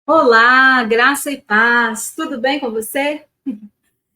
Olá, graça e paz. Tudo bem com você?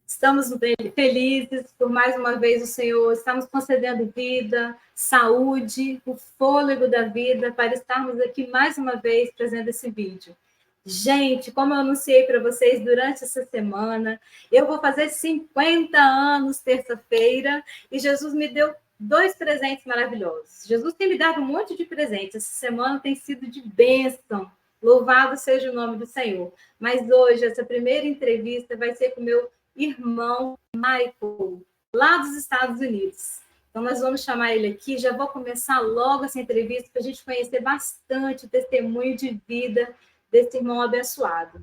Estamos felizes por mais uma vez o Senhor está nos concedendo vida, saúde, o fôlego da vida para estarmos aqui mais uma vez trazendo esse vídeo. Gente, como eu anunciei para vocês durante essa semana, eu vou fazer 50 anos terça-feira e Jesus me deu dois presentes maravilhosos. Jesus tem me dado um monte de presentes. Essa semana tem sido de bênção. Louvado seja o nome do Senhor. Mas hoje, essa primeira entrevista vai ser com o meu irmão Michael, lá dos Estados Unidos. Então, nós vamos chamar ele aqui. Já vou começar logo essa entrevista para a gente conhecer bastante o testemunho de vida desse irmão abençoado.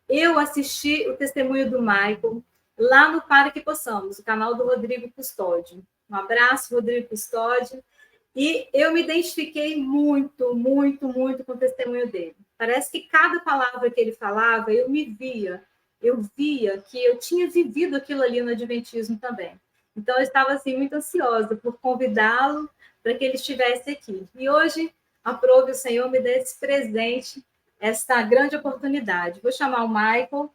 Eu assisti o testemunho do Michael lá no Para Que Possamos, o canal do Rodrigo Custódio. Um abraço, Rodrigo Custódio. E eu me identifiquei muito com o testemunho dele. Parece que cada palavra que ele falava, eu via que eu tinha vivido aquilo ali no Adventismo também. Então, eu estava assim, muito ansiosa por convidá-lo para que ele estivesse aqui. E hoje, aprove o Senhor me dar esse presente, esta grande oportunidade. Vou chamar o Michael.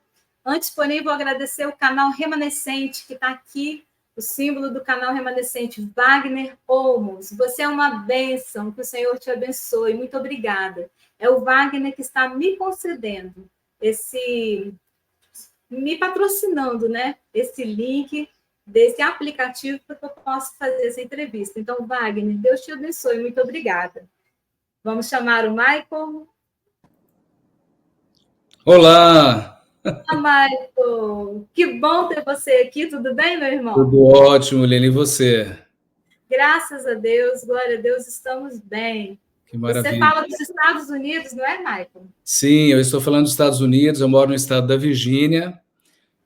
Antes, porém, vou agradecer o canal Remanescente, que está aqui, o símbolo do canal Remanescente, Wagner Olmos. Você é uma bênção, que o Senhor te abençoe. Muito obrigada. É o Wagner que está me concedendo me patrocinando, né? Esse link desse aplicativo para que eu possa fazer essa entrevista. Então, Wagner, Deus te abençoe. Muito obrigada. Vamos chamar o Michael. Olá! Michael, que bom ter você aqui. Tudo bem, meu irmão? Tudo ótimo, Lene, e você? Graças a Deus, glória a Deus, estamos bem. Que maravilha. Você fala dos Estados Unidos, não é, Michael? Sim, eu estou falando dos Estados Unidos, eu moro no estado da Virgínia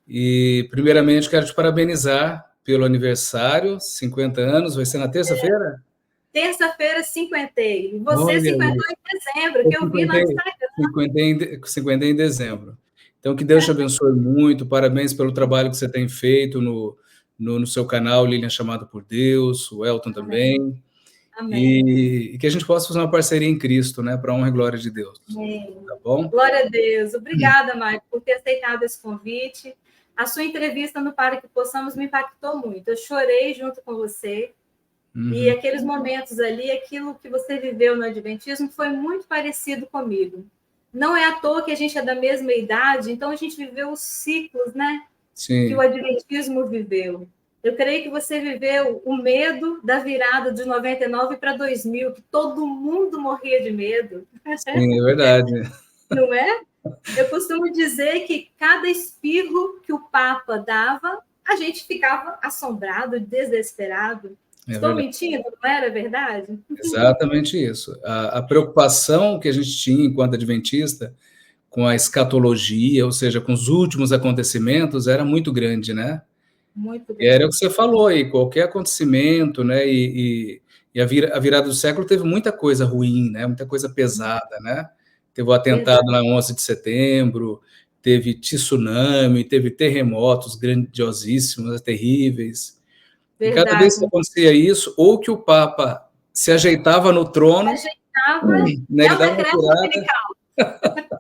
e, primeiramente, quero te parabenizar pelo aniversário, 50 anos, vai ser na terça-feira? Terça-feira, 50. Você 50 em dezembro, que eu vi lá no Instagram. 50 em dezembro. Então, que Deus te abençoe muito, parabéns pelo trabalho que você tem feito no seu canal, Lilian Chamada por Deus, o Elton também. Amém. E que a gente possa fazer uma parceria em Cristo, né, para a honra e glória de Deus. Amém. Tá bom? Glória a Deus. Obrigada, Michael, por ter aceitado esse convite. A sua entrevista no Para Que Possamos me impactou muito. Eu chorei junto com você. E aqueles momentos ali, aquilo que você viveu no Adventismo foi muito parecido comigo. Não é à toa que a gente é da mesma idade, então a gente viveu os ciclos, né? Sim. Que o Adventismo viveu. Eu creio que você viveu o medo da virada de 99 para 2000, que todo mundo morria de medo. Sim, é verdade. Não é? Eu costumo dizer que cada espirro que o Papa dava, a gente ficava assombrado, desesperado. Estou mentindo? Não era verdade? Exatamente isso. A preocupação que a gente tinha enquanto adventista com a escatologia, ou seja, com os últimos acontecimentos, era muito grande, né? Muito grande. Era o que você falou aí, qualquer acontecimento, né? E a virada do século teve muita coisa ruim, né? Muita coisa pesada, né? Teve o atentado na 11 de setembro, teve tsunami, teve terremotos grandiosíssimos, terríveis. E cada vez que acontecia isso, ou que o Papa se ajeitava no trono, né, ele dava uma virada,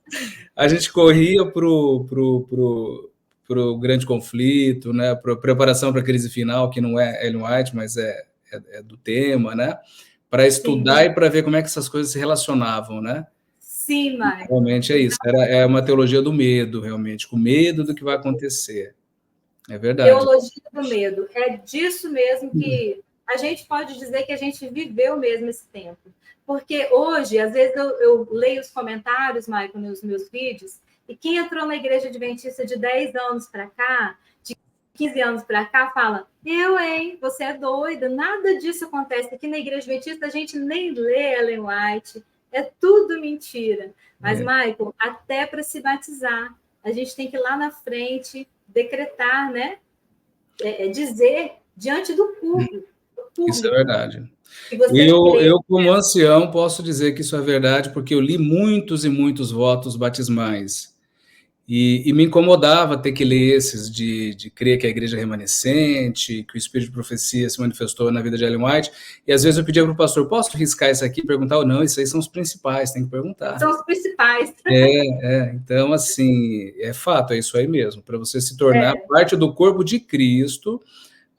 a gente corria para o grande conflito, né, para a preparação para a crise final, que não é Ellen White, mas é do tema, né, para estudar. Sim. E para ver como é que essas coisas se relacionavam, né? Sim, Michael. Realmente é isso, é uma teologia do medo, realmente, com medo do que vai acontecer. É verdade. Teologia do medo. É disso mesmo que a gente pode dizer que a gente viveu mesmo esse tempo. Porque hoje, às vezes, eu leio os comentários, Michael, nos meus vídeos, e quem entrou na igreja adventista de 10 anos para cá, de 15 anos para cá, fala, você é doida, nada disso acontece. Aqui na igreja adventista a gente nem lê Ellen White, é tudo mentira. Mas, Michael, até para se batizar, a gente tem que ir lá na frente decretar, né? Dizer diante do público. Isso é verdade. Eu, como ancião, posso dizer que isso é verdade, porque eu li muitos e muitos votos batismais. E me incomodava ter que ler esses de crer que a igreja é remanescente, que o espírito de profecia se manifestou na vida de Ellen White, e às vezes eu pedia para o pastor, posso riscar isso aqui e perguntar ou não? Isso aí são os principais, tem que perguntar. São os principais. Então, assim, é fato, é isso aí mesmo, para você se tornar parte do corpo de Cristo,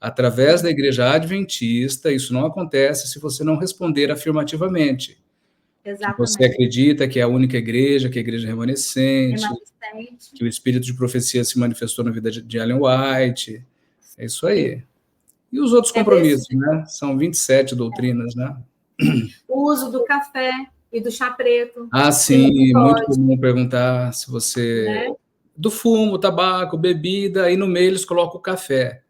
através da igreja adventista, isso não acontece se você não responder afirmativamente. Exatamente. Que você acredita que é a única igreja, que é a igreja remanescente, que o espírito de profecia se manifestou na vida de Ellen White. É isso aí. E os outros compromissos, né? São 27 doutrinas, né? O uso do café e do chá preto. Ah, sim, muito comum perguntar se você... Né? Do fumo, tabaco, bebida, e no meio eles colocam o café.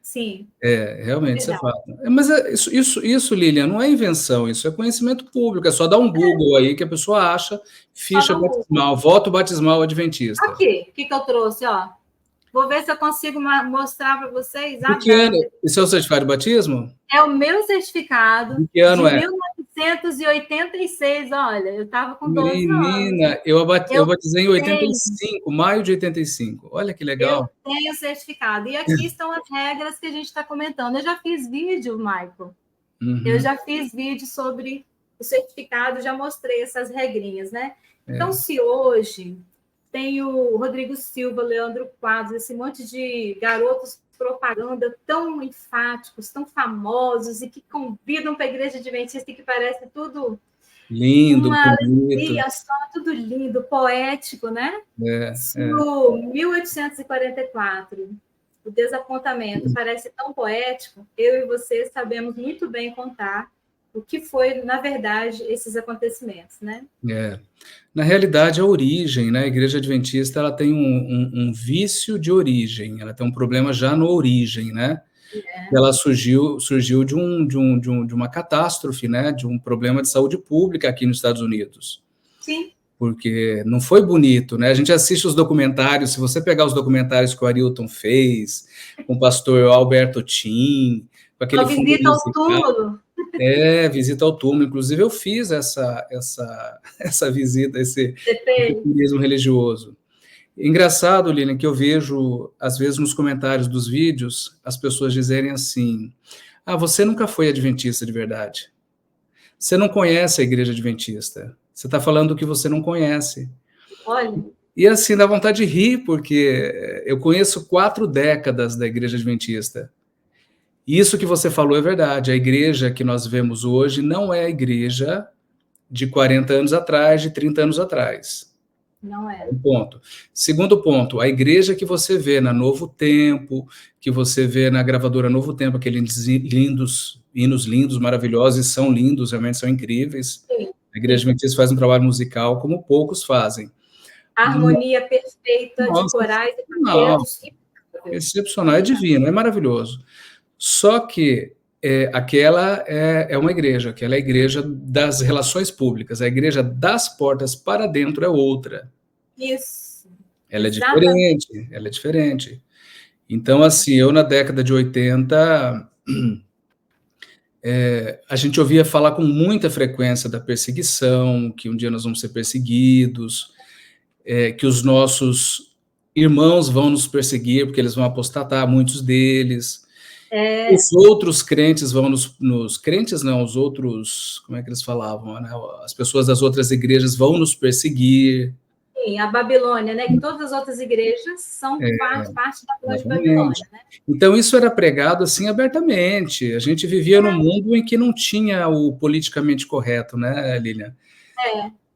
Sim. Realmente, isso é fato. Mas isso, Lilian, não é invenção, isso é conhecimento público, é só dar um Google aí que a pessoa acha ficha batismal, voto batismal adventista. Aqui, o que eu trouxe, ó. Vou ver se eu consigo mostrar para vocês. De que ano? Esse é o certificado de batismo? É o meu certificado. De que ano de 1986, olha, eu estava com 12 anos. Menina, eu batizei em 85, maio de 85. Olha que legal. Eu tenho o certificado. E aqui estão as regras que a gente está comentando. Eu já fiz vídeo, Michael. Eu já fiz vídeo sobre o certificado, já mostrei essas regrinhas, né? Então, se hoje tem o Rodrigo Silva, Leandro Quadros, esse monte de garotos propaganda tão enfáticos, tão famosos e que convidam para a igreja adventista e que parece tudo lindo, uma bonito. alegria só, tudo lindo, poético, né? No 1844, o desapontamento parece tão poético, eu e você sabemos muito bem contar o que foi, na verdade, esses acontecimentos, né? Na realidade, a origem, né? A igreja adventista, ela tem um vício de origem, ela tem um problema já na origem, né? Ela surgiu de uma catástrofe, né? De um problema de saúde pública aqui nos Estados Unidos. Sim. Porque não foi bonito, né? A gente assiste os documentários, se você pegar os documentários que o Arilton fez, com o pastor Alberto Tim, com aquele visita ao túmulo. Visita ao túmulo. Inclusive, eu fiz essa visita, esse turismo religioso. Engraçado, Lilian, que eu vejo, às vezes, nos comentários dos vídeos, as pessoas dizerem assim, você nunca foi adventista de verdade. Você não conhece a igreja adventista. Você está falando o que você não conhece. Olha. E assim, dá vontade de rir, porque eu conheço 4 décadas da igreja adventista. Isso que você falou é verdade. A igreja que nós vemos hoje não é a igreja de 40 anos atrás, de 30 anos atrás. Não é. Um ponto. Segundo ponto, a igreja que você vê na Novo Tempo, que você vê na gravadora Novo Tempo, aqueles hinos lindos, maravilhosos, e são lindos, realmente são incríveis. Sim. A igreja adventista faz um trabalho musical como poucos fazem. A harmonia perfeita de corais e quartetos. Excepcional, é divino, é maravilhoso. Só que aquela é uma igreja, aquela é a igreja das relações públicas, a igreja das portas para dentro é outra. Isso. Ela é diferente. Então, assim, eu na década de 80, a gente ouvia falar com muita frequência da perseguição, que um dia nós vamos ser perseguidos, que os nossos irmãos vão nos perseguir, porque eles vão apostatar, muitos deles. Os outros crentes vão os outros, como é que eles falavam, né? As pessoas das outras igrejas vão nos perseguir. Sim, a Babilônia, né? Que todas as outras igrejas são parte da grande Babilônia, né? Então, isso era pregado assim abertamente. A gente vivia num mundo em que não tinha o politicamente correto, né, Lilian?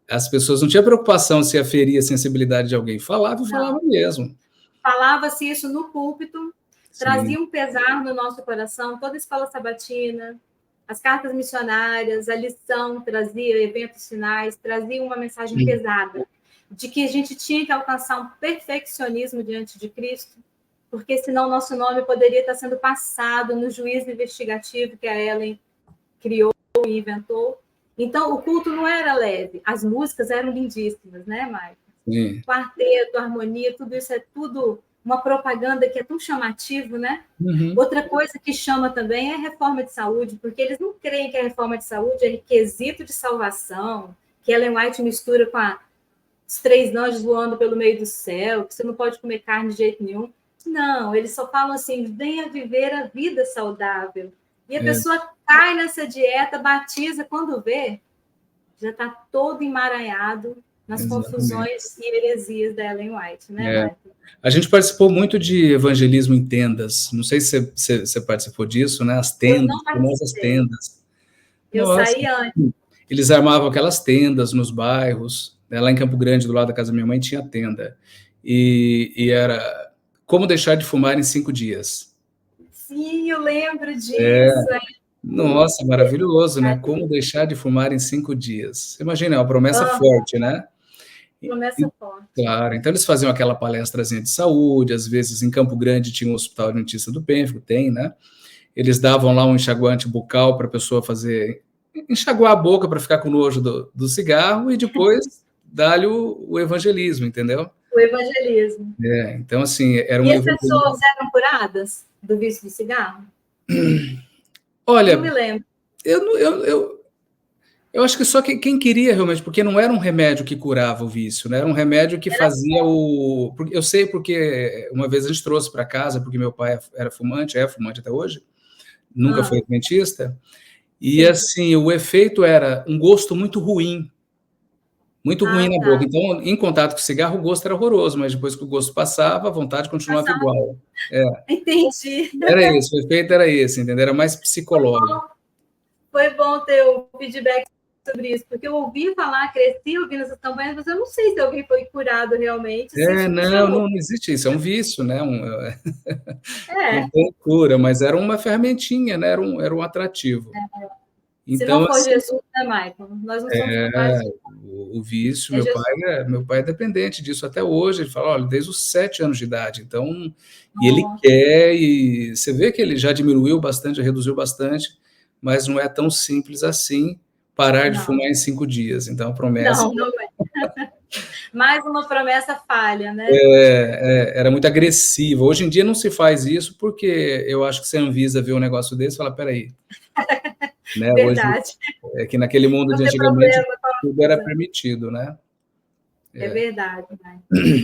As pessoas não tinham preocupação se aferia a sensibilidade de alguém. Falava mesmo. Falava-se isso no púlpito, trazia um pesar no nosso coração, toda a escola sabatina, as cartas missionárias, a lição trazia, eventos finais, trazia uma mensagem pesada, de que a gente tinha que alcançar um perfeccionismo diante de Cristo, porque senão nosso nome poderia estar sendo passado no juízo investigativo que a Ellen criou e inventou. Então, o culto não era leve, as músicas eram lindíssimas, né, Maicon? Quarteto, harmonia, tudo isso é tudo uma propaganda que é tão chamativo, né? Outra coisa que chama também é a reforma de saúde, porque eles não creem que a reforma de saúde é requisito de salvação, que Ellen White mistura com os 3 anjos voando pelo meio do céu, que você não pode comer carne de jeito nenhum. Não, eles só falam assim, venha viver a vida saudável. E a pessoa cai nessa dieta, batiza, quando vê, já está todo emaranhado nas confusões e heresias da Ellen White, né, Michael? A gente participou muito de evangelismo em tendas. Não sei se você participou disso, né? As tendas, as famosas tendas. Eu saí antes. Eles armavam aquelas tendas nos bairros. Lá em Campo Grande, do lado da casa da minha mãe, tinha tenda. E era como deixar de fumar em 5 dias. Sim, eu lembro disso. Nossa, maravilhoso, né? Como deixar de fumar em 5 dias. Imagina, é uma promessa forte, né? Promessa forte. Claro, então eles faziam aquela palestrazinha de saúde, às vezes em Campo Grande tinha um hospital adventista do Pênfico, tem, né? Eles davam lá um enxaguante bucal para a pessoa fazer, enxaguar a boca para ficar com nojo do cigarro e depois dar-lhe o evangelismo, entendeu? O evangelismo. Então, assim, era um E as pessoas eram curadas do vício do cigarro? Olha, não me lembro. Eu acho que só quem queria realmente, porque não era um remédio que curava o vício, né? Era um remédio que fazia o... Eu sei porque uma vez a gente trouxe para casa, porque meu pai era fumante, é fumante até hoje, nunca foi adventista, e assim, o efeito era um gosto muito ruim na boca. Então, em contato com o cigarro, o gosto era horroroso, mas depois que o gosto passava, a vontade continuava igual. Entendi. Era isso, o efeito era esse, entendeu? Era mais psicológico. Foi bom ter o feedback sobre isso, porque eu ouvi falar, cresci ouvindo essas campanhas, mas eu não sei se alguém foi curado realmente. Não existe isso, é um vício, né? Não tem cura, mas era uma ferramentinha, né? Era um atrativo. Então, se não for assim, Jesus, né, Michael? Nós não somos capazes de... O vício, meu pai é dependente disso até hoje. Ele fala, olha, desde os 7 anos de idade. Então, e ele quer, e você vê que ele já diminuiu bastante, já reduziu bastante, mas não é tão simples assim parar de fumar em 5 dias. Então, a promessa... Não é. Mais uma promessa falha, né? Era muito agressiva. Hoje em dia não se faz isso porque eu acho que se a Anvisa vê um negócio desse e fala, peraí. Né? Verdade. Hoje, que naquele mundo de antigamente tudo era permitido, né? É verdade, né?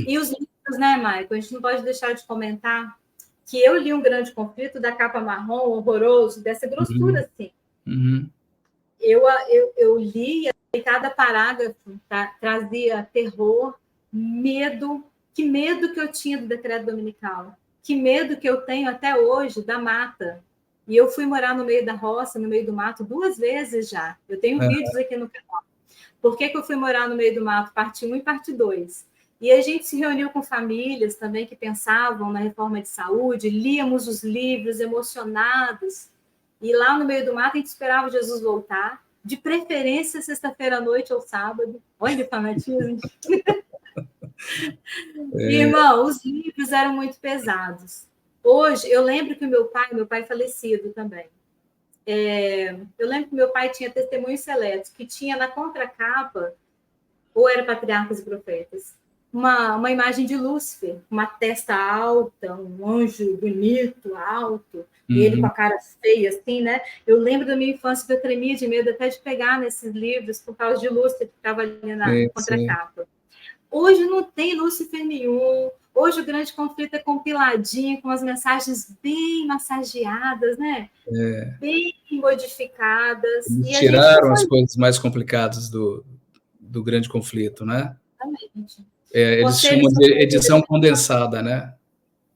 E os livros, né, Michael? A gente não pode deixar de comentar que eu li Um Grande Conflito, da capa marrom, horroroso, dessa grossura, assim. Eu li e cada parágrafo trazia terror, medo. Que medo que eu tinha do decreto dominical. Que medo que eu tenho até hoje da mata. E eu fui morar no meio da roça, no meio do mato, 2 vezes já. Eu tenho vídeos aqui no canal. Por que eu fui morar no meio do mato? Parte 1 e parte 2. E a gente se reuniu com famílias também que pensavam na reforma de saúde, líamos os livros emocionados. E lá no meio do mato a gente esperava Jesus voltar, de preferência sexta-feira à noite ou sábado. Olha o fanatismo. Irmão, os livros eram muito pesados. Hoje, eu lembro que meu pai falecido também, eu lembro que meu pai tinha Testemunhos Seletos, que tinha na contracapa, ou era Patriarcas e Profetas, uma imagem de Lúcifer, uma testa alta, um anjo bonito, alto, e ele com a cara feia, assim, né? Eu lembro da minha infância que eu tremia de medo até de pegar nesses livros por causa de Lúcifer, que estava ali na contracapa. Hoje não tem Lúcifer nenhum. Hoje o Grande Conflito é compiladinho, com as mensagens bem massageadas, né? Bem modificadas. Eles tiraram as coisas mais complicadas do Grande Conflito, né? Exatamente. Eles chamam de edição condensada, né?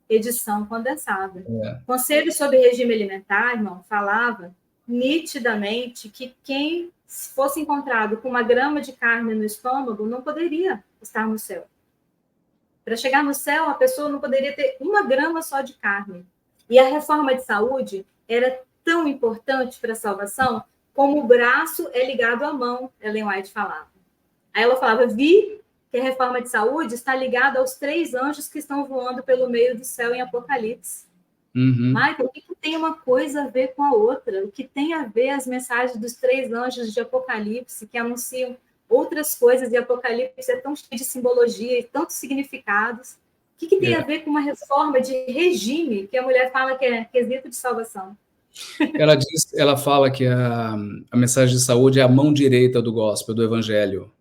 Edição condensada. Conselho sobre regime alimentar, irmão, falava nitidamente que quem fosse encontrado com 1 grama de carne no estômago não poderia estar no céu. Para chegar no céu, a pessoa não poderia ter 1 grama só de carne. E a reforma de saúde era tão importante para a salvação como o braço é ligado à mão, Ellen White falava. Aí ela falava, vi que a reforma de saúde está ligada aos 3 anjos que estão voando pelo meio do céu em Apocalipse. Michael, o que tem uma coisa a ver com a outra? O que tem a ver as mensagens dos 3 anjos de Apocalipse que anunciam outras coisas, e Apocalipse é tão cheio de simbologia e tantos significados. O que tem a ver com uma reforma de regime que a mulher fala que é quesito de salvação? Ela fala que a mensagem de saúde é a mão direita do gospel, do evangelho.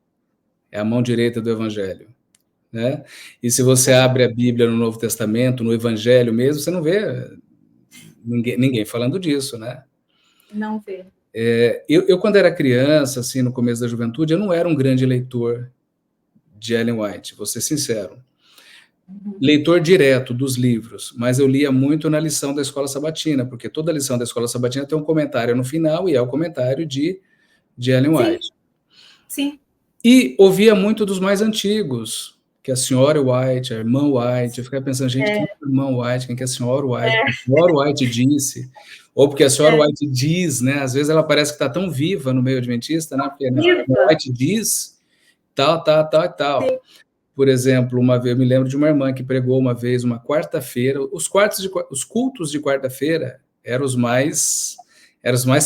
é a mão direita do Evangelho, né? E se você abre a Bíblia no Novo Testamento, no Evangelho mesmo, você não vê ninguém falando disso, né? Não vê. Eu, quando era criança, assim, no começo da juventude, eu não era um grande leitor de Ellen White, vou ser sincero. Leitor direto dos livros, mas eu lia muito na lição da Escola Sabatina, porque toda lição da Escola Sabatina tem um comentário no final, e é o comentário de Ellen White. Sim. E ouvia muito dos mais antigos, que a senhora White, a irmã White. Eu ficava pensando, gente, quem é a irmã White, quem é a senhora White? A senhora White disse, ou porque a senhora White diz, né? Às vezes ela parece que está tão viva no meio adventista, né? Porque a White diz tal, tal, tal e tal. Sim. Por exemplo, uma vez, eu me lembro de uma irmã que pregou uma vez, uma quarta-feira, os cultos de quarta-feira eram os mais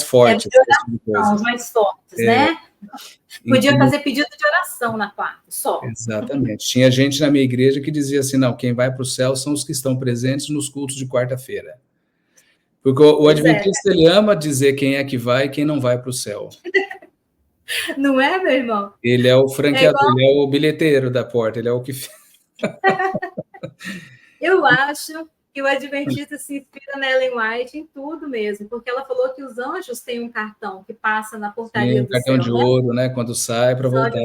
fortes. Os mais fortes, né? Podia fazer pedido de oração na quarta, só. Exatamente. Tinha gente na minha igreja que dizia assim, não, quem vai para o céu são os que estão presentes nos cultos de quarta-feira. Porque o adventista, ele ama dizer quem é que vai e quem não vai para o céu. Não é, meu irmão? Ele é o franqueador, ele é o bilheteiro da porta, ele é o que... Eu acho que o adventista se inspira na Ellen White em tudo mesmo, porque ela falou que os anjos têm um cartão que passa na portaria do cartão céu, de ouro, né? Quando sai para voltar,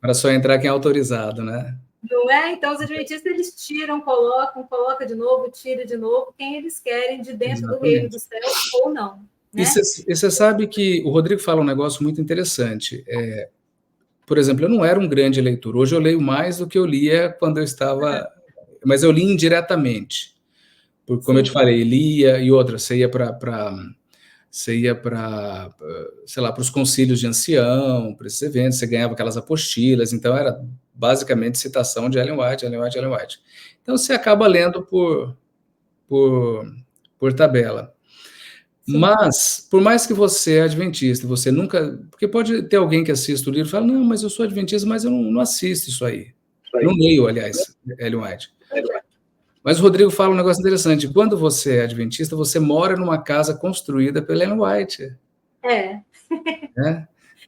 para só entrar quem é autorizado, né? Não é? Então os adventistas, eles tiram, coloca de novo, tira de novo, quem eles querem de dentro do reino do céu ou não. Né? E você sabe que o Rodrigo fala um negócio muito interessante. Por exemplo, eu não era um grande leitor. Hoje eu leio mais do que eu lia quando eu estava... Mas eu li indiretamente. Porque, como eu te falei, lia e outra, você ia para, sei lá, para os concílios de ancião, para esses eventos, você ganhava aquelas apostilas, então era basicamente citação de Ellen White. Então você acaba lendo por tabela. Sim. Mas, por mais que você é adventista, você nunca... Porque pode ter alguém que assista o livro e fala, não, mas eu sou adventista, mas eu não assisto isso aí. Eu não leio, aliás, Ellen White. Mas o Rodrigo fala um negócio interessante. Quando você é adventista, você mora numa casa construída pela Ellen White.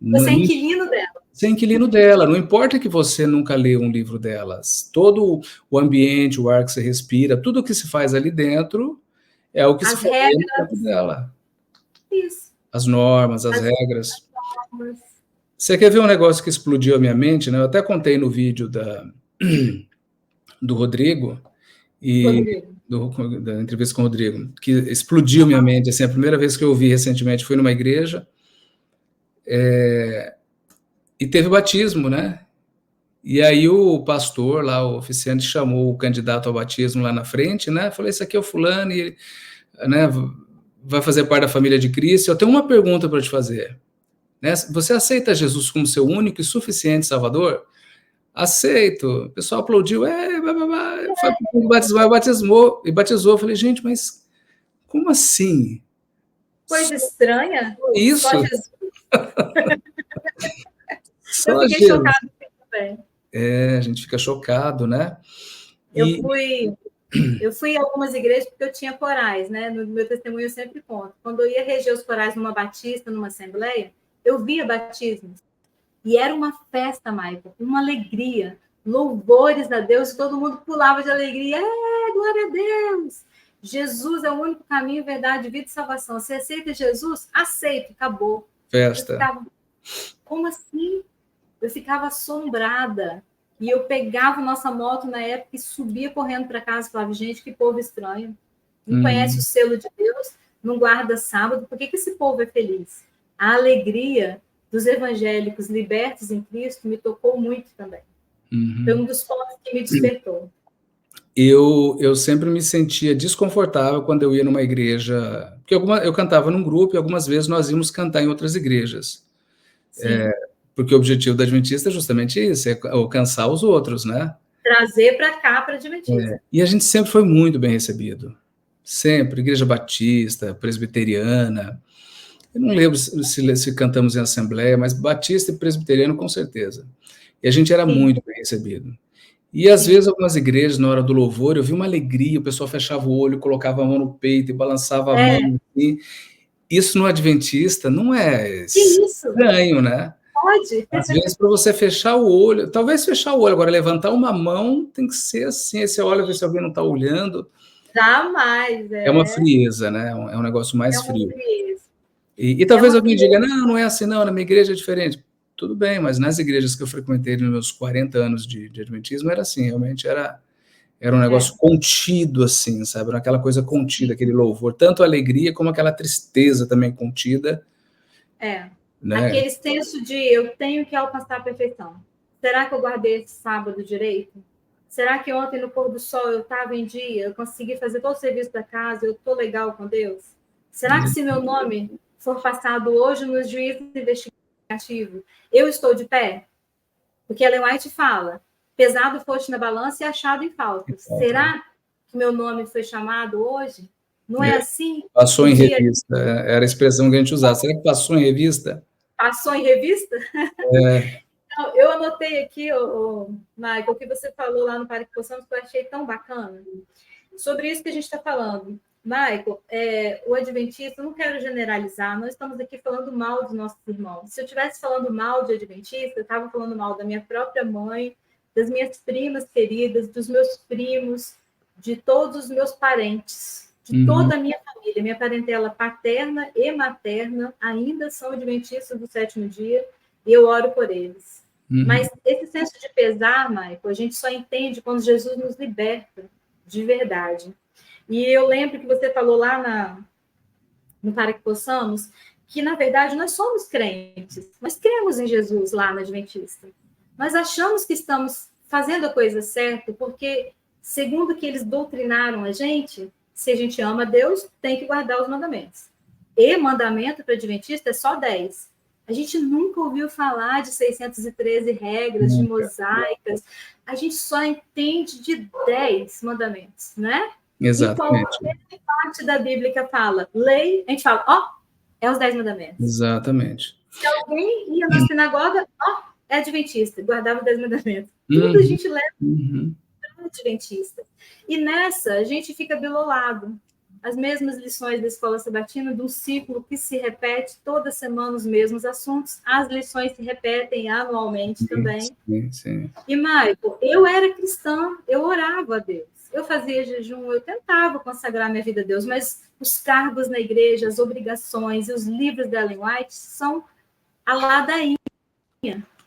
Você é inquilino dela. Você é inquilino dela. Não importa que você nunca leu um livro delas. Todo o ambiente, o ar que você respira, tudo que se faz ali dentro é o que se faz dentro dela. Isso. As normas, as regras. Você quer ver um negócio que explodiu a minha mente, né? Eu até contei no vídeo do Rodrigo, da entrevista com o Rodrigo, que explodiu minha mente. Assim, a primeira vez que eu ouvi recentemente foi numa igreja, e teve batismo, né? E aí o pastor lá, o oficiante, chamou o candidato ao batismo lá na frente, né? Falei, esse aqui é o fulano, e, né, vai fazer parte da família de Cristo. Eu tenho uma pergunta para te fazer. Né? Você aceita Jesus como seu único e suficiente Salvador? Aceito. O pessoal aplaudiu, foi batizou. Eu falei, gente, mas como assim? Coisa estranha. Isso. Eu fiquei chocado também. A gente fica chocado, né? Eu fui a algumas igrejas porque eu tinha corais, né? No meu testemunho eu sempre conto. Quando eu ia reger os corais numa batista, numa assembleia, eu via batismos. E era uma festa, Michael, uma alegria, louvores a Deus, todo mundo pulava de alegria. Glória a Deus! Jesus é o único caminho, verdade, vida e salvação. Você aceita Jesus? Aceito, acabou. Festa. Como assim? Eu ficava assombrada. E eu pegava nossa moto na época e subia correndo para casa e falava, gente, que povo estranho. Não conhece o selo de Deus, não guarda sábado. Por que esse povo é feliz? A alegria dos evangélicos libertos em Cristo me tocou muito também. Foi um dos pontos que me despertou. Eu sempre me sentia desconfortável quando eu ia numa igreja, porque eu cantava num grupo e algumas vezes nós íamos cantar em outras igrejas. Porque o objetivo da Adventista é justamente isso, é alcançar os outros, né? Trazer para cá, para a Adventista. E a gente sempre foi muito bem recebido. Sempre, Igreja Batista, Presbiteriana. Eu não lembro se cantamos em assembleia, mas Batista e Presbiteriano com certeza. E a gente era muito bem recebido. E às vezes algumas igrejas, na hora do louvor, eu vi uma alegria, o pessoal fechava o olho, colocava a mão no peito e balançava a mão assim. Isso no Adventista não é estranho, né? pode. Às vezes, para você fechar o olho, talvez fechar o olho, agora levantar uma mão tem que ser assim, aí você olha, vê se alguém não está olhando. Jamais, É uma frieza, né? É um negócio mais é uma frio. frieza. E É talvez uma alguém frieza. diga, não é assim, não, na minha igreja é diferente. Tudo bem, mas nas igrejas que eu frequentei nos meus 40 anos de adventismo, era assim, realmente era um negócio contido, assim, sabe? Era aquela coisa contida, aquele louvor, tanto a alegria como aquela tristeza também contida. Né? Aquele senso de eu tenho que alcançar a perfeição. Será que eu guardei esse sábado direito? Será que ontem no pôr do sol eu estava em dia, eu consegui fazer todo o serviço da casa, eu estou legal com Deus? Será que se meu nome for passado hoje no juízo investigativo, eu estou de pé? Porque Ellen White fala, pesado foste na balança e achado em falta. Será que meu nome foi chamado hoje? Não é assim? Passou em revista, era a expressão que a gente usava. Será que passou em revista? Passou em revista? Então, eu anotei aqui, Michael, o que você falou lá no Parque Poçamos, que eu achei tão bacana. Sobre isso que a gente está falando. Michael, o adventista, eu não quero generalizar, nós estamos aqui falando mal dos nossos irmãos. Se eu estivesse falando mal de adventista, eu estava falando mal da minha própria mãe, das minhas primas queridas, dos meus primos, de todos os meus parentes, de toda a minha família. Minha parentela paterna e materna ainda são adventistas do sétimo dia, e eu oro por eles. Mas esse senso de pesar, Michael, a gente só entende quando Jesus nos liberta de verdade. E eu lembro que você falou lá no Para Que Possamos, que, na verdade, nós somos crentes. Nós cremos em Jesus lá na Adventista. Nós achamos que estamos fazendo a coisa certa, porque, segundo que eles doutrinaram a gente, se a gente ama Deus, tem que guardar os mandamentos. E mandamento para Adventista é só 10. A gente nunca ouviu falar de 613 regras, de mosaicas. A gente só entende de 10 mandamentos, né? Exatamente. E qualquer parte da Bíblia que fala lei, a gente fala, é os 10 mandamentos. Exatamente. Se alguém ia na sinagoga, é adventista, guardava os 10 mandamentos. Tudo a gente leva para adventista. E nessa, a gente fica bilolado. As mesmas lições da escola sabatina, de um ciclo que se repete toda semana os mesmos assuntos. As lições se repetem anualmente também. Sim. E, Michael, eu era cristã, eu orava a Deus. Eu fazia jejum, eu tentava consagrar minha vida a Deus, mas os cargos na igreja, as obrigações e os livros da Ellen White são a ladainha.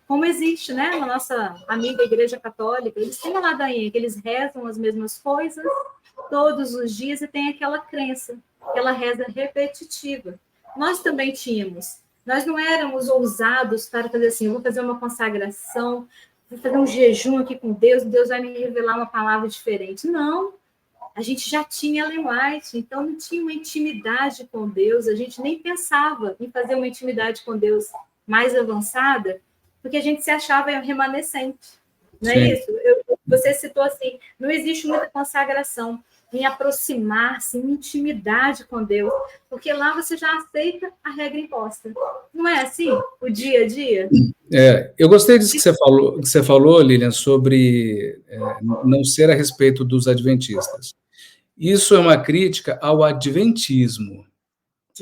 Como existe, né, na nossa amiga Igreja Católica, eles têm a ladainha, que eles rezam as mesmas coisas todos os dias e tem aquela crença, aquela reza repetitiva. Nós também tínhamos. Nós não éramos ousados para fazer assim, eu vou fazer uma consagração, vou fazer um jejum aqui com Deus, Deus vai me revelar uma palavra diferente. Não, a gente já tinha Ellen White, então não tinha uma intimidade com Deus, a gente nem pensava em fazer uma intimidade com Deus mais avançada, porque a gente se achava remanescente. Não é isso? Você citou assim, não existe muita consagração em aproximar-se, em intimidade com Deus, porque lá você já aceita a regra imposta. Não é assim o dia a dia? Eu gostei disso que você falou, Lilian, sobre não ser a respeito dos adventistas. Isso é uma crítica ao adventismo.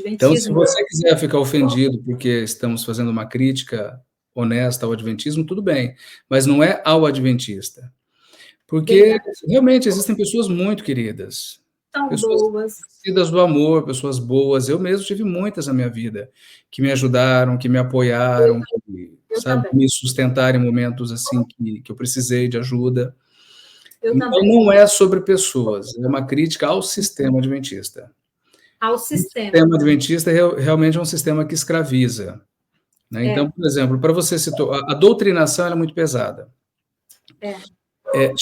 Então, se você quiser ficar ofendido porque estamos fazendo uma crítica honesta ao adventismo, tudo bem, mas não é ao adventista. Porque realmente existem pessoas muito queridas, pessoas conhecidas do amor, pessoas boas. Eu mesmo tive muitas na minha vida que me ajudaram, que me apoiaram, que, me sustentaram em momentos assim que eu precisei de ajuda. Então não é sobre pessoas, é uma crítica ao sistema adventista. Ao sistema. O sistema adventista realmente é um sistema que escraviza. Né? Então, por exemplo, para você citar, a doutrinação é muito pesada.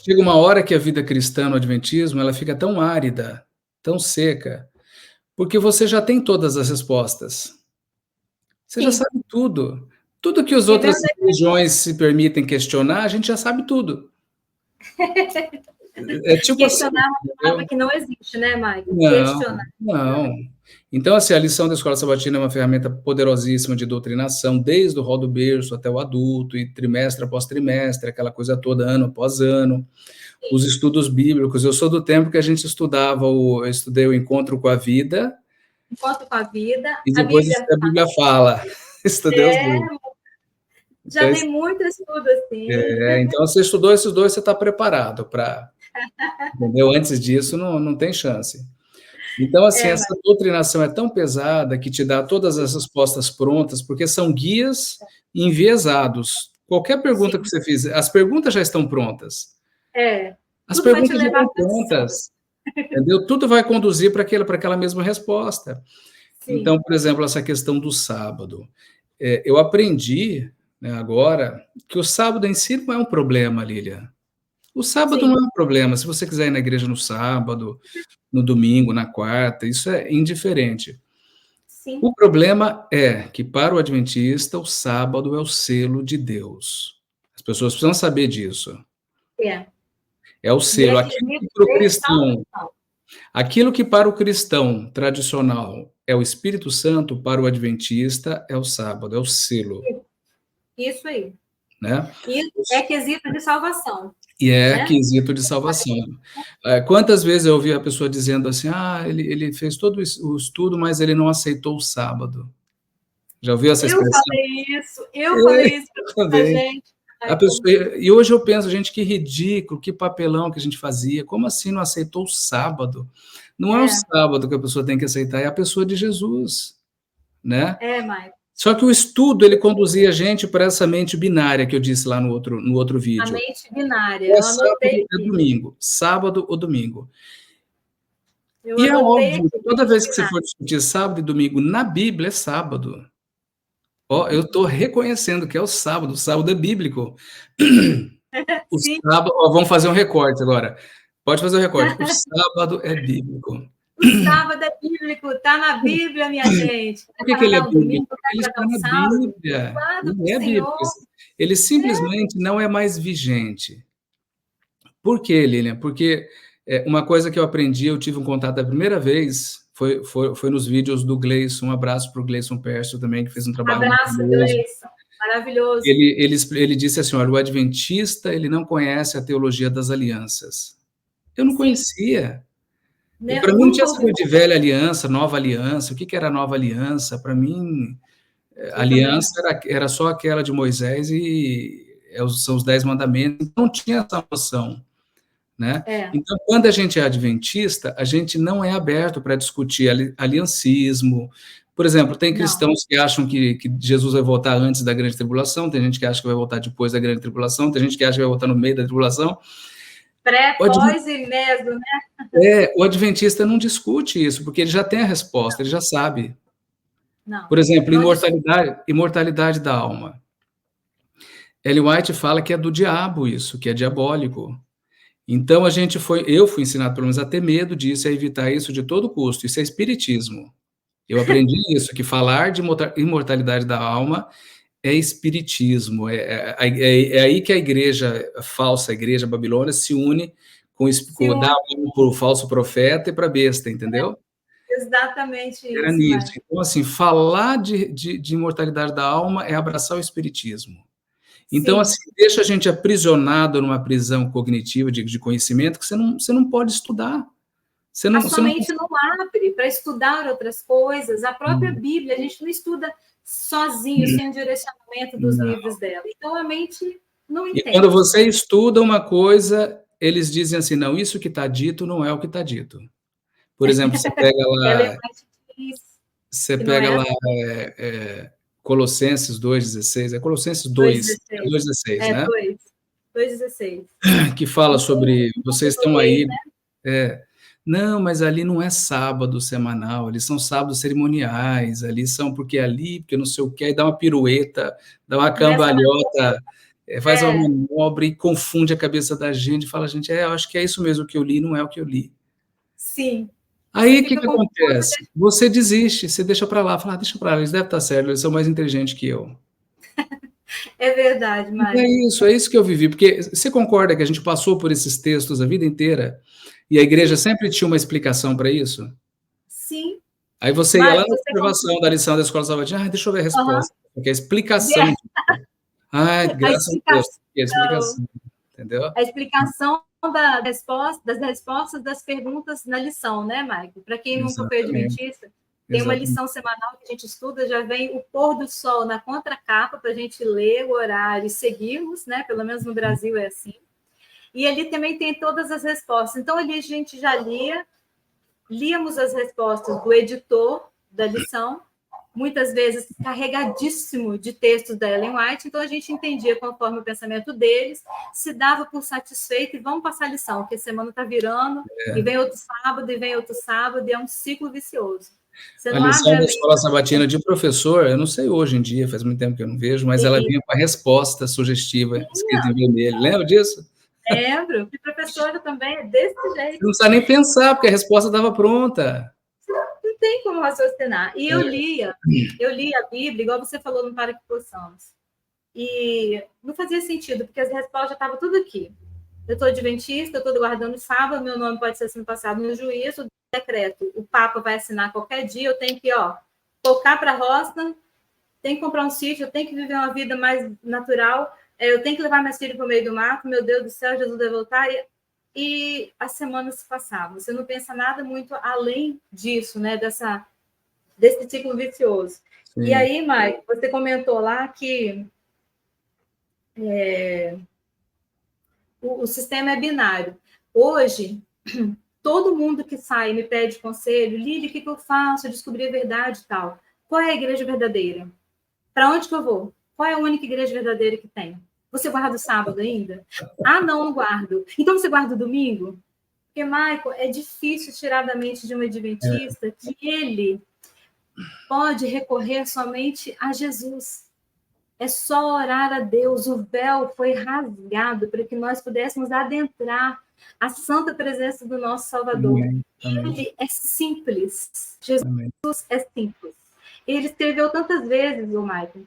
Chega uma hora que a vida cristã no adventismo ela fica tão árida, tão seca, porque você já tem todas as respostas. Você já sabe tudo. Tudo que as outras religiões se permitem questionar, a gente já sabe tudo. Tipo questionar é uma palavra que não existe, né, Maicon? Não. Então, assim, a lição da Escola Sabatina é uma ferramenta poderosíssima de doutrinação, desde o rol do berço até o adulto, e trimestre após trimestre, aquela coisa toda, ano após ano. Os estudos bíblicos, eu sou do tempo que a gente eu estudei o Encontro com a Vida. Encontro com a Vida. E depois a Bíblia fala. Estudei os dois. Já tem muito estudo assim. Então, você estudou esses dois, você está preparado para... Entendeu? Antes disso, não tem chance. Então, assim, essa doutrinação é tão pesada que te dá todas as respostas prontas, porque são guias enviesados. Qualquer pergunta que você fizer, as perguntas já estão prontas. As perguntas já estão prontas. Entendeu? Tudo vai conduzir para aquela mesma resposta. Sim. Então, por exemplo, essa questão do sábado. Eu aprendi, né, agora que o sábado em si não é um problema, Lília. O sábado não é um problema. Se você quiser ir na igreja no sábado, no domingo, na quarta, isso é indiferente. Sim. O problema é que, para o adventista, o sábado é o selo de Deus. As pessoas precisam saber disso. É o selo. Aquilo que para o cristão tradicional é o Espírito Santo, para o adventista é o sábado, é o selo. Isso aí. Né? Isso é quesito de salvação. E é quesito de salvação. Quantas vezes eu ouvi a pessoa dizendo assim, ele fez todo o estudo, mas ele não aceitou o sábado. Já ouviu essa expressão? Eu falei isso para a gente. E hoje eu penso, gente, que ridículo, que papelão que a gente fazia. Como assim não aceitou o sábado? Não é o sábado que a pessoa tem que aceitar, é a pessoa de Jesus, né? Maicon. Só que o estudo, ele conduzia a gente para essa mente binária que eu disse lá no outro vídeo. A mente binária, eu anotei. Sábado é domingo, sábado ou domingo. E é óbvio, toda vez que você for discutir sábado e domingo na Bíblia, é sábado. Eu estou reconhecendo que é o sábado é bíblico. O sábado, vamos fazer um recorte agora. Pode fazer o recorte. O sábado é bíblico. O sábado é bíblico, está na Bíblia, minha gente. Por que ele é bíblico? Ele está na Bíblia. Ele é bíblico. Ele simplesmente não é mais vigente. Por quê, Lilian? Porque uma coisa que eu aprendi, eu tive um contato a primeira vez, foi nos vídeos do Gleison. Um abraço para o Gleison Pércio também, que fez um trabalho Gleison. Maravilhoso. Ele disse assim, olha, o adventista, ele não conhece a teologia das alianças. Eu não conhecia. Para mim não tinha sido de velha aliança, nova aliança. O que era nova aliança? Para mim, aliança era só aquela de Moisés e são os 10 mandamentos. Não tinha essa noção. Né? Então, quando a gente é adventista, a gente não é aberto para discutir aliancismo. Por exemplo, tem cristãos que acham que Jesus vai voltar antes da grande tribulação, tem gente que acha que vai voltar depois da grande tribulação, tem gente que acha que vai voltar no meio da tribulação. Pré, pós e mesmo, né? O adventista não discute isso, porque ele já tem a resposta, ele já sabe. Por exemplo, imortalidade da alma. Ellen White fala que é do diabo isso, que é diabólico. Então, eu fui ensinado, pelo menos, a ter medo disso, a evitar isso de todo custo. Isso é espiritismo. Eu aprendi isso, que falar de imortalidade da alma é espiritismo. É aí que a igreja, a falsa igreja babilônica, se une com o falso profeta e para a besta, entendeu? Exatamente isso. Era nisso. Então, assim, falar de imortalidade da alma é abraçar o espiritismo. Então, assim, deixa a gente aprisionado numa prisão cognitiva de conhecimento que você não pode estudar. A sua mente não abre para estudar outras coisas. A própria Bíblia, a gente não estuda sozinho, sem o direcionamento dos livros dela. Então, a mente não entende. E quando você estuda uma coisa, eles dizem assim, não, isso que está dito não é o que está dito. Por exemplo, você pega lá... Você pega lá... Colossenses 2,16, é Colossenses 2,16, né? 2,16. Que fala sobre, vocês estão aí... Não, mas ali não é sábado semanal, ali são sábados cerimoniais, porque não sei o que, aí dá uma pirueta, dá uma cambalhota, faz uma manobra e confunde a cabeça da gente, fala, gente, eu acho que é isso mesmo que eu li, não é o que eu li. Sim. Aí, o que acontece? Você desiste, você deixa para lá, fala, deixa para lá, eles devem estar certos, eles são mais inteligentes que eu. É verdade, Mário. É isso que eu vivi, porque você concorda que a gente passou por esses textos a vida inteira e a igreja sempre tinha uma explicação para isso? Sim. Aí você ia lá na observação da lição da escola sabatina, deixa eu ver a resposta, porque a explicação... graças a Deus, a explicação, entendeu? A explicação das respostas das perguntas na lição, né, Mike? Para quem nunca foi adventista, Tem uma lição semanal que a gente estuda, já vem o pôr do sol na contracapa para a gente ler o horário e seguirmos, né? Pelo menos no Brasil é assim. E ali também tem todas as respostas. Então, ali a gente já líamos as respostas do editor da lição, muitas vezes carregadíssimo de textos da Ellen White, então a gente entendia conforme o pensamento deles, se dava por satisfeito e vamos passar a lição, porque a semana está virando, e vem outro sábado, e vem outro sábado, e é um ciclo vicioso. Você a lição da escola sabatina de professor, eu não sei hoje em dia, faz muito tempo que eu não vejo, mas ela vinha com a resposta sugestiva escrita em vermelho. Lembra disso? Lembro, que professora também é desse jeito. Você não precisa nem pensar, porque a resposta estava pronta. Não tem como raciocinar. E eu lia a Bíblia, igual você falou no Para Que Possamos. E não fazia sentido, porque as respostas já estavam tudo aqui. Eu estou adventista, eu estou guardando o sábado, meu nome pode ser sendo passado no juízo, o decreto, o Papa vai assinar qualquer dia, eu tenho que, focar para a roça, tenho que comprar um sítio, eu tenho que viver uma vida mais natural, eu tenho que levar meus filhos para o meio do mato, meu Deus do céu, Jesus vai voltar. E as semanas se passavam. Você não pensa nada muito além disso, né? Desse ciclo vicioso. Sim. E aí, Mike, você comentou lá que o sistema é binário. Hoje, todo mundo que sai me pede conselho, Lili, o que eu faço? Eu descobri a verdade e tal. Qual é a igreja verdadeira? Para onde que eu vou? Qual é a única igreja verdadeira que tem? Você guarda o sábado ainda? Ah, não guardo. Então você guarda o domingo? Porque, Michael, é difícil tirar da mente de um adventista que ele pode recorrer somente a Jesus. É só orar a Deus. O véu foi rasgado para que nós pudéssemos adentrar a santa presença do nosso Salvador. Amém. Ele é simples. Jesus é simples. Ele escreveu tantas vezes, Michael,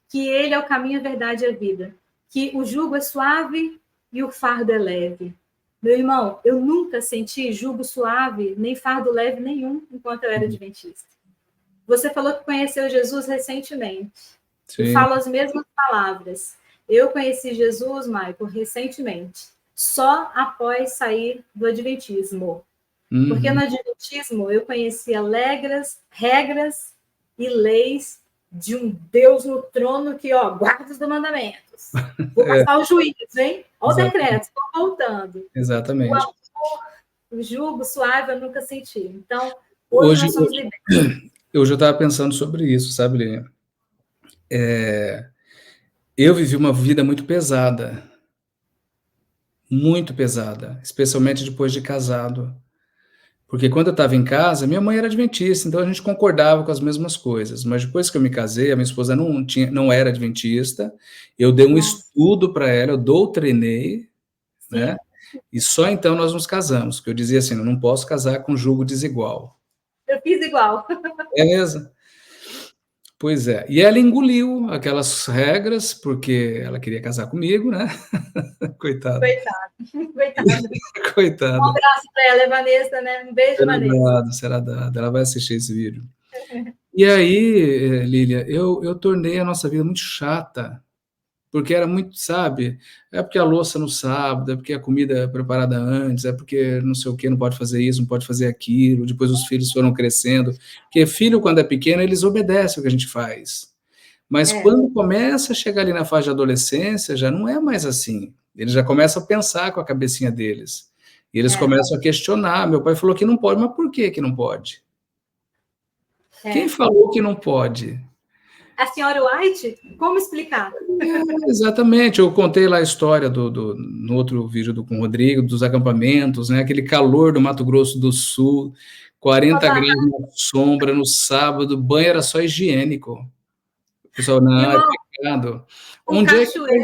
que ele é o caminho, a verdade e a vida. Que o jugo é suave e o fardo é leve. Meu irmão, eu nunca senti jugo suave, nem fardo leve nenhum, enquanto eu era adventista. Você falou que conheceu Jesus recentemente. Sim. Eu falo as mesmas palavras. Eu conheci Jesus, Michael, recentemente. Só após sair do adventismo. Porque no adventismo eu conhecia regras e leis de um Deus no trono que, guarda os mandamentos. Vou passar o juízo, hein? Olha o decreto, estou voltando. Exatamente. O jugo suave eu nunca senti. Então, hoje nós somos libertos. Hoje eu estava pensando sobre isso, sabe, Lilian? Eu vivi uma vida muito pesada, especialmente depois de casado. Porque quando eu estava em casa, minha mãe era adventista, então a gente concordava com as mesmas coisas. Mas depois que eu me casei, a minha esposa não era adventista, eu dei um estudo para ela, eu doutrinei, né? E só então nós nos casamos, porque eu dizia assim, eu não posso casar com jugo desigual. Eu fiz igual. É mesmo? Pois é. E ela engoliu aquelas regras, porque ela queria casar comigo, né? Coitada. Coitada. Um abraço para ela, Vanessa, né? Um beijo, Vanessa. Será dado. Ela vai assistir esse vídeo. E aí, Lília, eu tornei a nossa vida muito chata, porque era muito, sabe? É porque a louça no sábado, é porque a comida é preparada antes, é porque não sei o que, não pode fazer isso, não pode fazer aquilo. Depois os filhos foram crescendo. Porque filho, quando é pequeno, eles obedecem o que a gente faz. Mas quando começa a chegar ali na fase de adolescência, já não é mais assim. Eles já começam a pensar com a cabecinha deles. E eles começam a questionar. Meu pai falou que não pode, mas por que não pode? Quem falou que não pode? A senhora White? Como explicar? Exatamente. Eu contei lá a história no outro vídeo com o Rodrigo, dos acampamentos, né? Aquele calor do Mato Grosso do Sul, 40 graus na sombra no sábado, banho era só higiênico. O pessoal, não, é pecado. Cachoeira,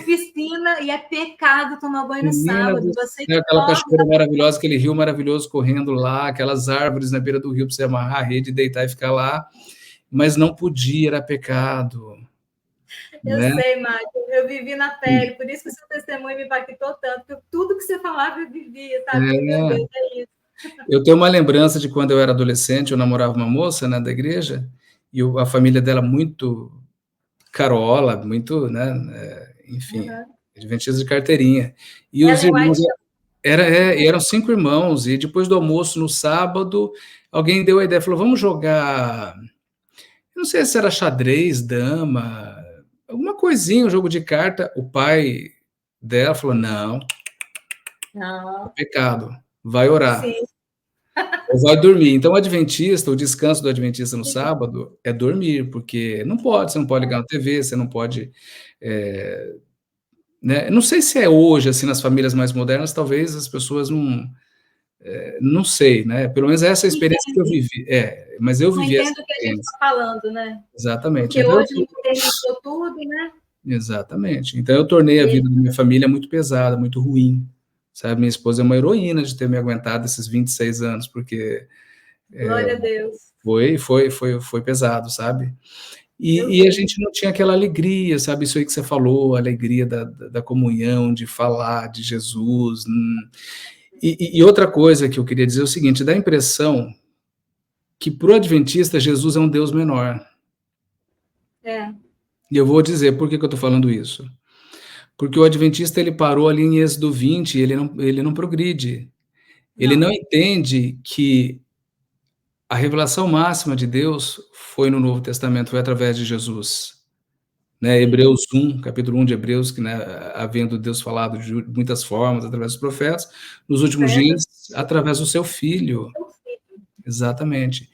piscina, e é pecado tomar banho no sábado. Aquela cachoeira maravilhosa, aquele rio maravilhoso correndo lá, aquelas árvores na beira do rio para você amarrar a rede, deitar e ficar lá. Mas não podia, era pecado. Eu sei, Márcio, eu vivi na pele, por isso que o seu testemunho me impactou tanto, porque tudo que você falava eu vivia, sabe? Meu Deus, é isso. Eu tenho uma lembrança de quando eu era adolescente, eu namorava uma moça, né, da igreja, e a família dela muito carola, muito, né, enfim, adventista de carteirinha. E os irmãos... eram 5 irmãos, e depois do almoço, no sábado, alguém deu a ideia, falou, vamos jogar, eu não sei se era xadrez, dama, alguma coisinha, um jogo de carta. O pai dela falou, não, é Não, pecado, vai orar, sim, ou vai dormir. Então, o adventista, o descanso do adventista no sábado é dormir, porque não pode, você não pode ligar na TV, você não pode... né? Não sei se é hoje, assim, nas famílias mais modernas, talvez as pessoas não sei, né? Pelo menos essa é a experiência que eu entende. vivi. Mas eu Não vivi essa entendo o que a gente experiência. está falando, né? Exatamente. Porque Então, hoje modernizou tudo, né? exatamente. Então, eu tornei a vida da minha família muito pesada, muito ruim, sabe? Minha esposa é uma heroína de ter me aguentado esses 26 anos, porque Glória a Deus. foi pesado, sabe? Eu E a sei. gente não tinha aquela alegria, sabe? Isso aí que você falou, a alegria da comunhão, de falar de Jesus. E outra coisa que eu queria dizer é o seguinte: dá a impressão que para o adventista Jesus é um Deus menor. É, E eu vou dizer por que eu estou falando isso. Porque o adventista ele parou ali em Êxodo 20, ele não progride. Ele não não. entende que a revelação máxima de Deus foi no Novo Testamento, foi através de Jesus. Né, Sim. Hebreus 1, capítulo 1 de Hebreus, que, né, havendo Deus falado de muitas formas através dos profetas, nos últimos Profetas, dias, através do seu Filho. Exatamente.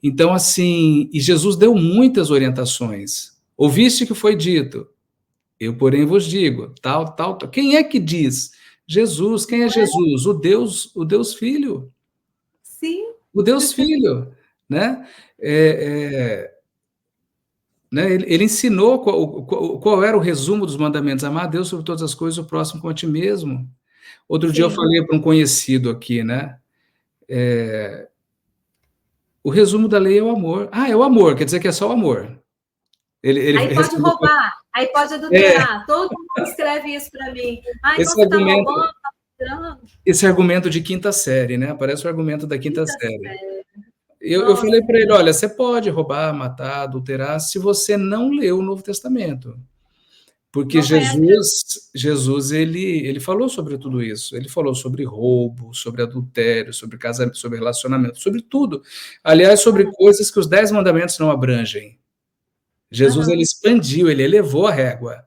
Então, assim, e Jesus deu muitas orientações. Ouviste que foi dito, eu, porém, vos digo, tal, tal, tal. Quem é que diz? Jesus. Quem é Jesus? O Deus Filho. sim, O Deus Filho, né? É, né? Ele ensinou qual era o resumo dos mandamentos: amar a Deus sobre todas as coisas, o próximo como a ti mesmo. Outro dia eu sim. falei para um conhecido aqui, né? O resumo da lei é o amor. Ah, é o amor, quer dizer que é só o amor. Ele Aí pode respondeu, roubar, aí pode é, adulterar. Todo mundo escreve isso para mim. Ah, então esse você está argumento, roubando, está adulterando. esse argumento de quinta série, né? Parece o argumento da quinta Quinta série. série. Eu falei Nossa, para ele, olha, você pode roubar, matar, adulterar, se você não leu o Novo Testamento. Porque não conhece Jesus. Jesus ele falou sobre tudo isso. Ele falou sobre roubo, sobre adultério, sobre casamento, sobre relacionamento, sobre tudo. Aliás, sobre coisas que os 10 mandamentos não abrangem. Jesus ele Aham. expandiu, ele elevou a régua,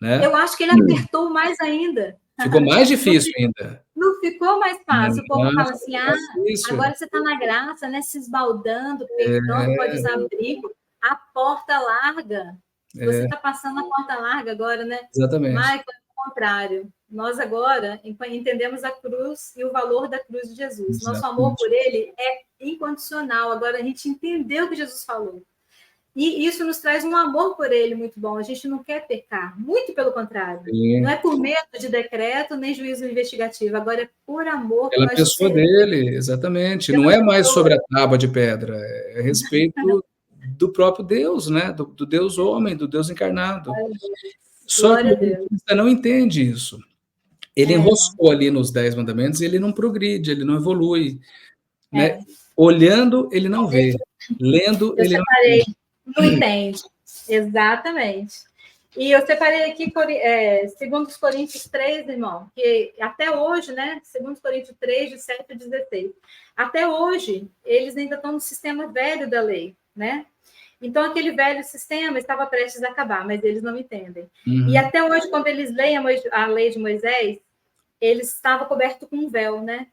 Eu né? acho que ele apertou mais ainda. Ficou mais Não, difícil ainda. não ficou mais fácil. O povo Não, fala ficou assim: ah, difícil. agora você está na graça, né? Se esbaldando, pecando, pode usar abrigo. A porta larga. Você É, está passando a porta larga agora, né? exatamente. Mas, pelo contrário, nós agora entendemos a cruz e o valor da cruz de Jesus. Nosso amor Exatamente. por ele é incondicional. Agora a gente entendeu o que Jesus falou. E isso nos traz um amor por ele muito bom. A gente não quer pecar, muito pelo contrário. Não é Sim. por medo de decreto nem juízo investigativo, agora é por amor que Pela nós o pessoa servimos. dele, exatamente. Não Pela é mais pessoa. sobre a tábua de pedra, é a respeito do próprio Deus, né? Do Deus homem, do Deus encarnado. Só que o Glória a Deus. adventista não entende isso. Ele É, irmão. enroscou ali nos 10 mandamentos e ele não progride, ele não evolui, né? É. Olhando, ele não vê. Lendo, Eu ele não separei, entende. não entende. Exatamente. E eu separei aqui, segundo os Coríntios 3, irmão, que até hoje, né? Segundo os Coríntios 3, de 7 a 16. Até hoje, eles ainda estão no sistema velho da lei, né? Então, aquele velho sistema estava prestes a acabar, mas eles não entendem. E Uhum. até hoje, quando eles leem a lei de Moisés, ele estava coberto com um véu, né?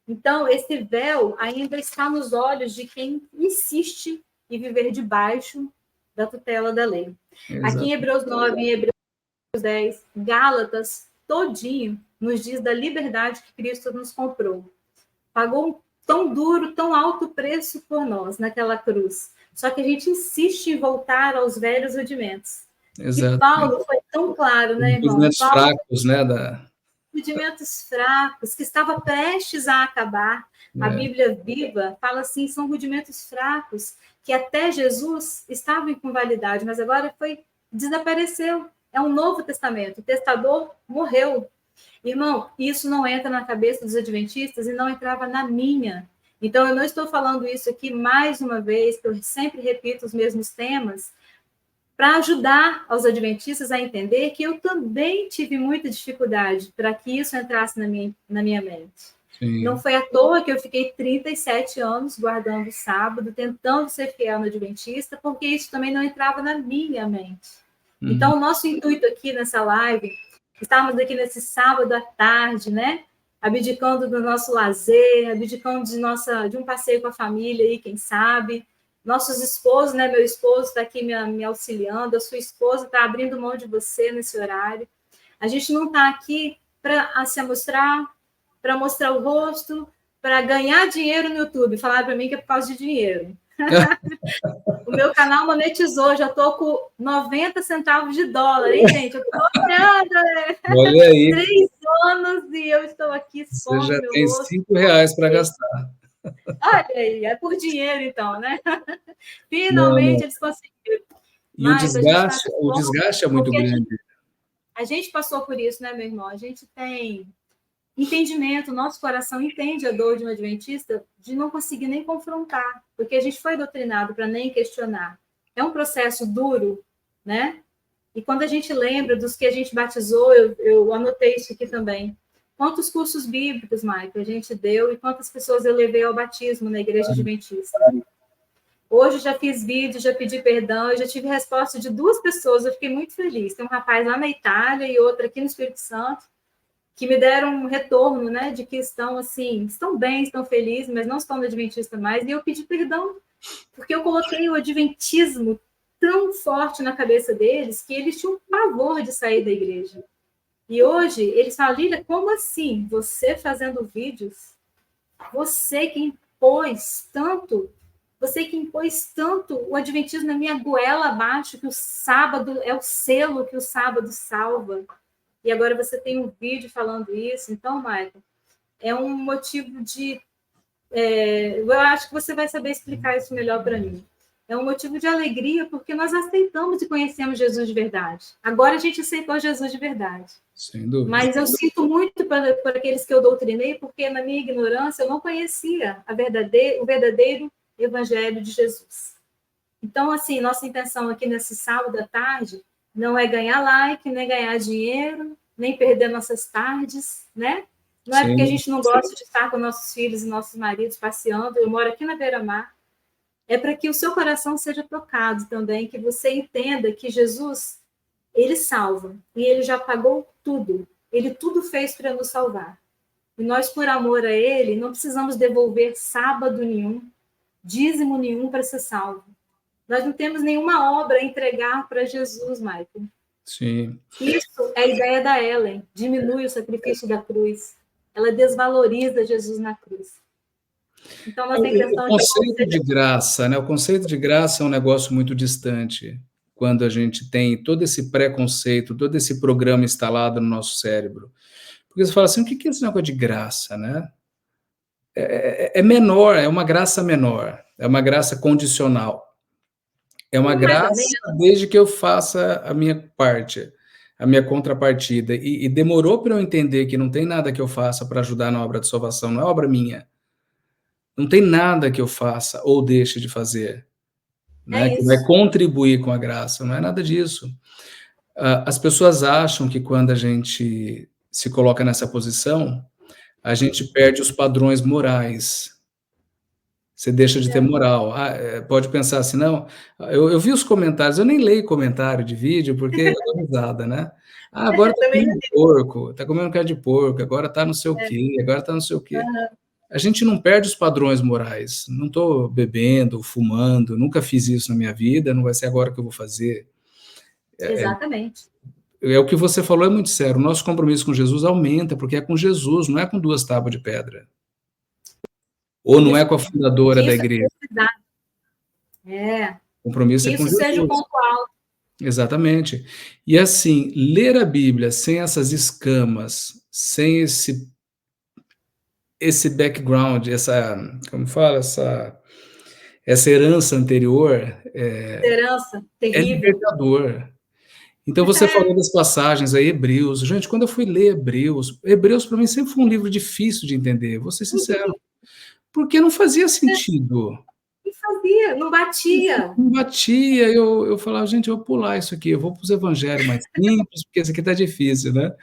Então, esse véu ainda está nos olhos de quem insiste em viver debaixo da tutela da lei. Aqui em Exato. Hebreus 9, em Hebreus 10, Gálatas, todinho, nos diz da liberdade que Cristo nos comprou. Pagou um tão duro, tão alto preço por nós naquela cruz. Só que a gente insiste em voltar aos velhos rudimentos. E Exatamente. Paulo foi tão claro, Os né, irmão? movimentos Paulo, fracos, né? rudimentos fracos, que estava prestes a acabar. A É, Bíblia viva fala assim, são rudimentos fracos, que até Jesus estavam com validade, mas agora desapareceu. É um novo testamento. O testador morreu. Irmão, isso não entra na cabeça dos adventistas e não entrava na minha. Então, eu não estou falando isso aqui mais uma vez, que eu sempre repito os mesmos temas, para ajudar aos adventistas a entender que eu também tive muita dificuldade para que isso entrasse na minha mente. Sim. Não foi à toa que eu fiquei 37 anos guardando o sábado, tentando ser fiel no adventista, porque isso também não entrava na minha mente. Então, o nosso intuito aqui nessa live, estamos aqui nesse sábado à tarde, né? Abdicando do nosso lazer, abdicando de um passeio com a família aí, quem sabe. Nossos esposos, né? Meu esposo está aqui me auxiliando, a sua esposa está abrindo mão de você nesse horário. A gente não está aqui para se mostrar, para mostrar o rosto, para ganhar dinheiro no YouTube. Falaram para mim que é por causa de dinheiro. O meu canal monetizou, já estou com 90 centavos de dólar, hein, gente? Eu estou olhando, né? Olha aí. 3 anos e eu estou aqui expondo. Você já tem R$5 para gastar. Olha aí, é por dinheiro, então, né? Finalmente eles conseguiram. E o desgaste é muito grande. A gente passou por isso, né, meu irmão? A gente tem entendimento, nosso coração entende a dor de um adventista de não conseguir nem confrontar, porque a gente foi doutrinado para nem questionar. É um processo duro, né? E quando a gente lembra dos que a gente batizou, eu anotei isso aqui também. Quantos cursos bíblicos, Michael, a gente deu e quantas pessoas eu levei ao batismo na igreja adventista. Hoje já fiz vídeo, já pedi perdão, eu já tive resposta de 2 pessoas, eu fiquei muito feliz. Tem um rapaz lá na Itália e outro aqui no Espírito Santo, que me deram um retorno, né, de que estão assim, estão bem, estão felizes, mas não estão no adventista mais, e eu pedi perdão, porque eu coloquei o adventismo tão forte na cabeça deles, que eles tinham pavor de sair da igreja. E hoje, eles falam, Lília, como assim? Você fazendo vídeos? Você que impôs tanto o adventismo na minha goela abaixo, que o sábado é o selo que o sábado salva. E agora você tem um vídeo falando isso. Então, Michael, é um motivo de... eu acho que você vai saber explicar isso melhor para mim. É um motivo de alegria, porque nós aceitamos e conhecemos Jesus de verdade. Agora a gente aceitou Jesus de verdade. Sem dúvida. Mas eu sinto muito por aqueles que eu doutrinei, porque na minha ignorância eu não conhecia o verdadeiro evangelho de Jesus. Então, assim, nossa intenção aqui nesse sábado à tarde não é ganhar like, nem ganhar dinheiro, nem perder nossas tardes, né? Não é porque a gente não gosta de estar com nossos filhos e nossos maridos passeando. Eu moro aqui na beira-mar. É para que o seu coração seja tocado também, que você entenda que Jesus, ele salva. E ele já pagou tudo. Ele tudo fez para nos salvar. E nós, por amor a ele, não precisamos devolver sábado nenhum, dízimo nenhum para ser salvo. Nós não temos nenhuma obra a entregar para Jesus, Michael. Sim. Isso é a ideia da Ellen. Diminui o sacrifício da cruz. Ela desvaloriza Jesus na cruz. Então, nós temos questão o conceito de graça, né? O conceito de graça é um negócio muito distante quando a gente tem todo esse preconceito, todo esse programa instalado no nosso cérebro. Porque você fala assim, o que é esse negócio de graça, né? É menor, é uma graça menor, é uma graça condicional. É uma graça desde que eu faça a minha parte, a minha contrapartida. E demorou para eu entender que não tem nada que eu faça para ajudar na obra de salvação, não é obra minha. Não tem nada que eu faça ou deixe de fazer, né, que vai contribuir com a graça, não é nada disso. As pessoas acham que quando a gente se coloca nessa posição, a gente perde os padrões morais. Você deixa de ter moral. Pode pensar assim, não, eu vi os comentários, eu nem leio comentário de vídeo, porque eu dou risada, né? Agora tá comendo porco, tá comendo carne de porco, agora tá não sei o quê, agora tá não sei o quê. A gente não perde os padrões morais. Não estou bebendo, fumando, nunca fiz isso na minha vida, não vai ser agora que eu vou fazer. Exatamente. É o que você falou, é muito sério. O nosso compromisso com Jesus aumenta, porque é com Jesus, não é com 2 tábuas de pedra. Ou não é com a fundadora da igreja. O compromisso é com Jesus. Isso seja o ponto alto. Exatamente. E assim, ler a Bíblia sem essas escamas, sem esse background, como fala, essa herança anterior, herança terrível. É libertador. Então você falou das passagens aí, Hebreus. Gente, quando eu fui ler Hebreus para mim sempre foi um livro difícil de entender, vou ser sincero, porque não fazia sentido. fazia, não batia. Não batia, eu falava: "Gente, eu vou pular isso aqui, eu vou para os evangelhos mais simples, porque esse aqui está difícil, né".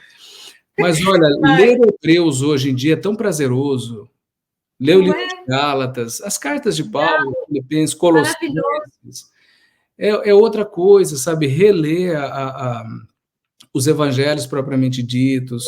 Mas olha, Mas ler Hebreus hoje em dia é tão prazeroso, ler o não livro de é Gálatas, as cartas de Paulo, não, Filipenses, maravilhoso. Colossenses, é outra coisa, sabe, reler os evangelhos propriamente ditos,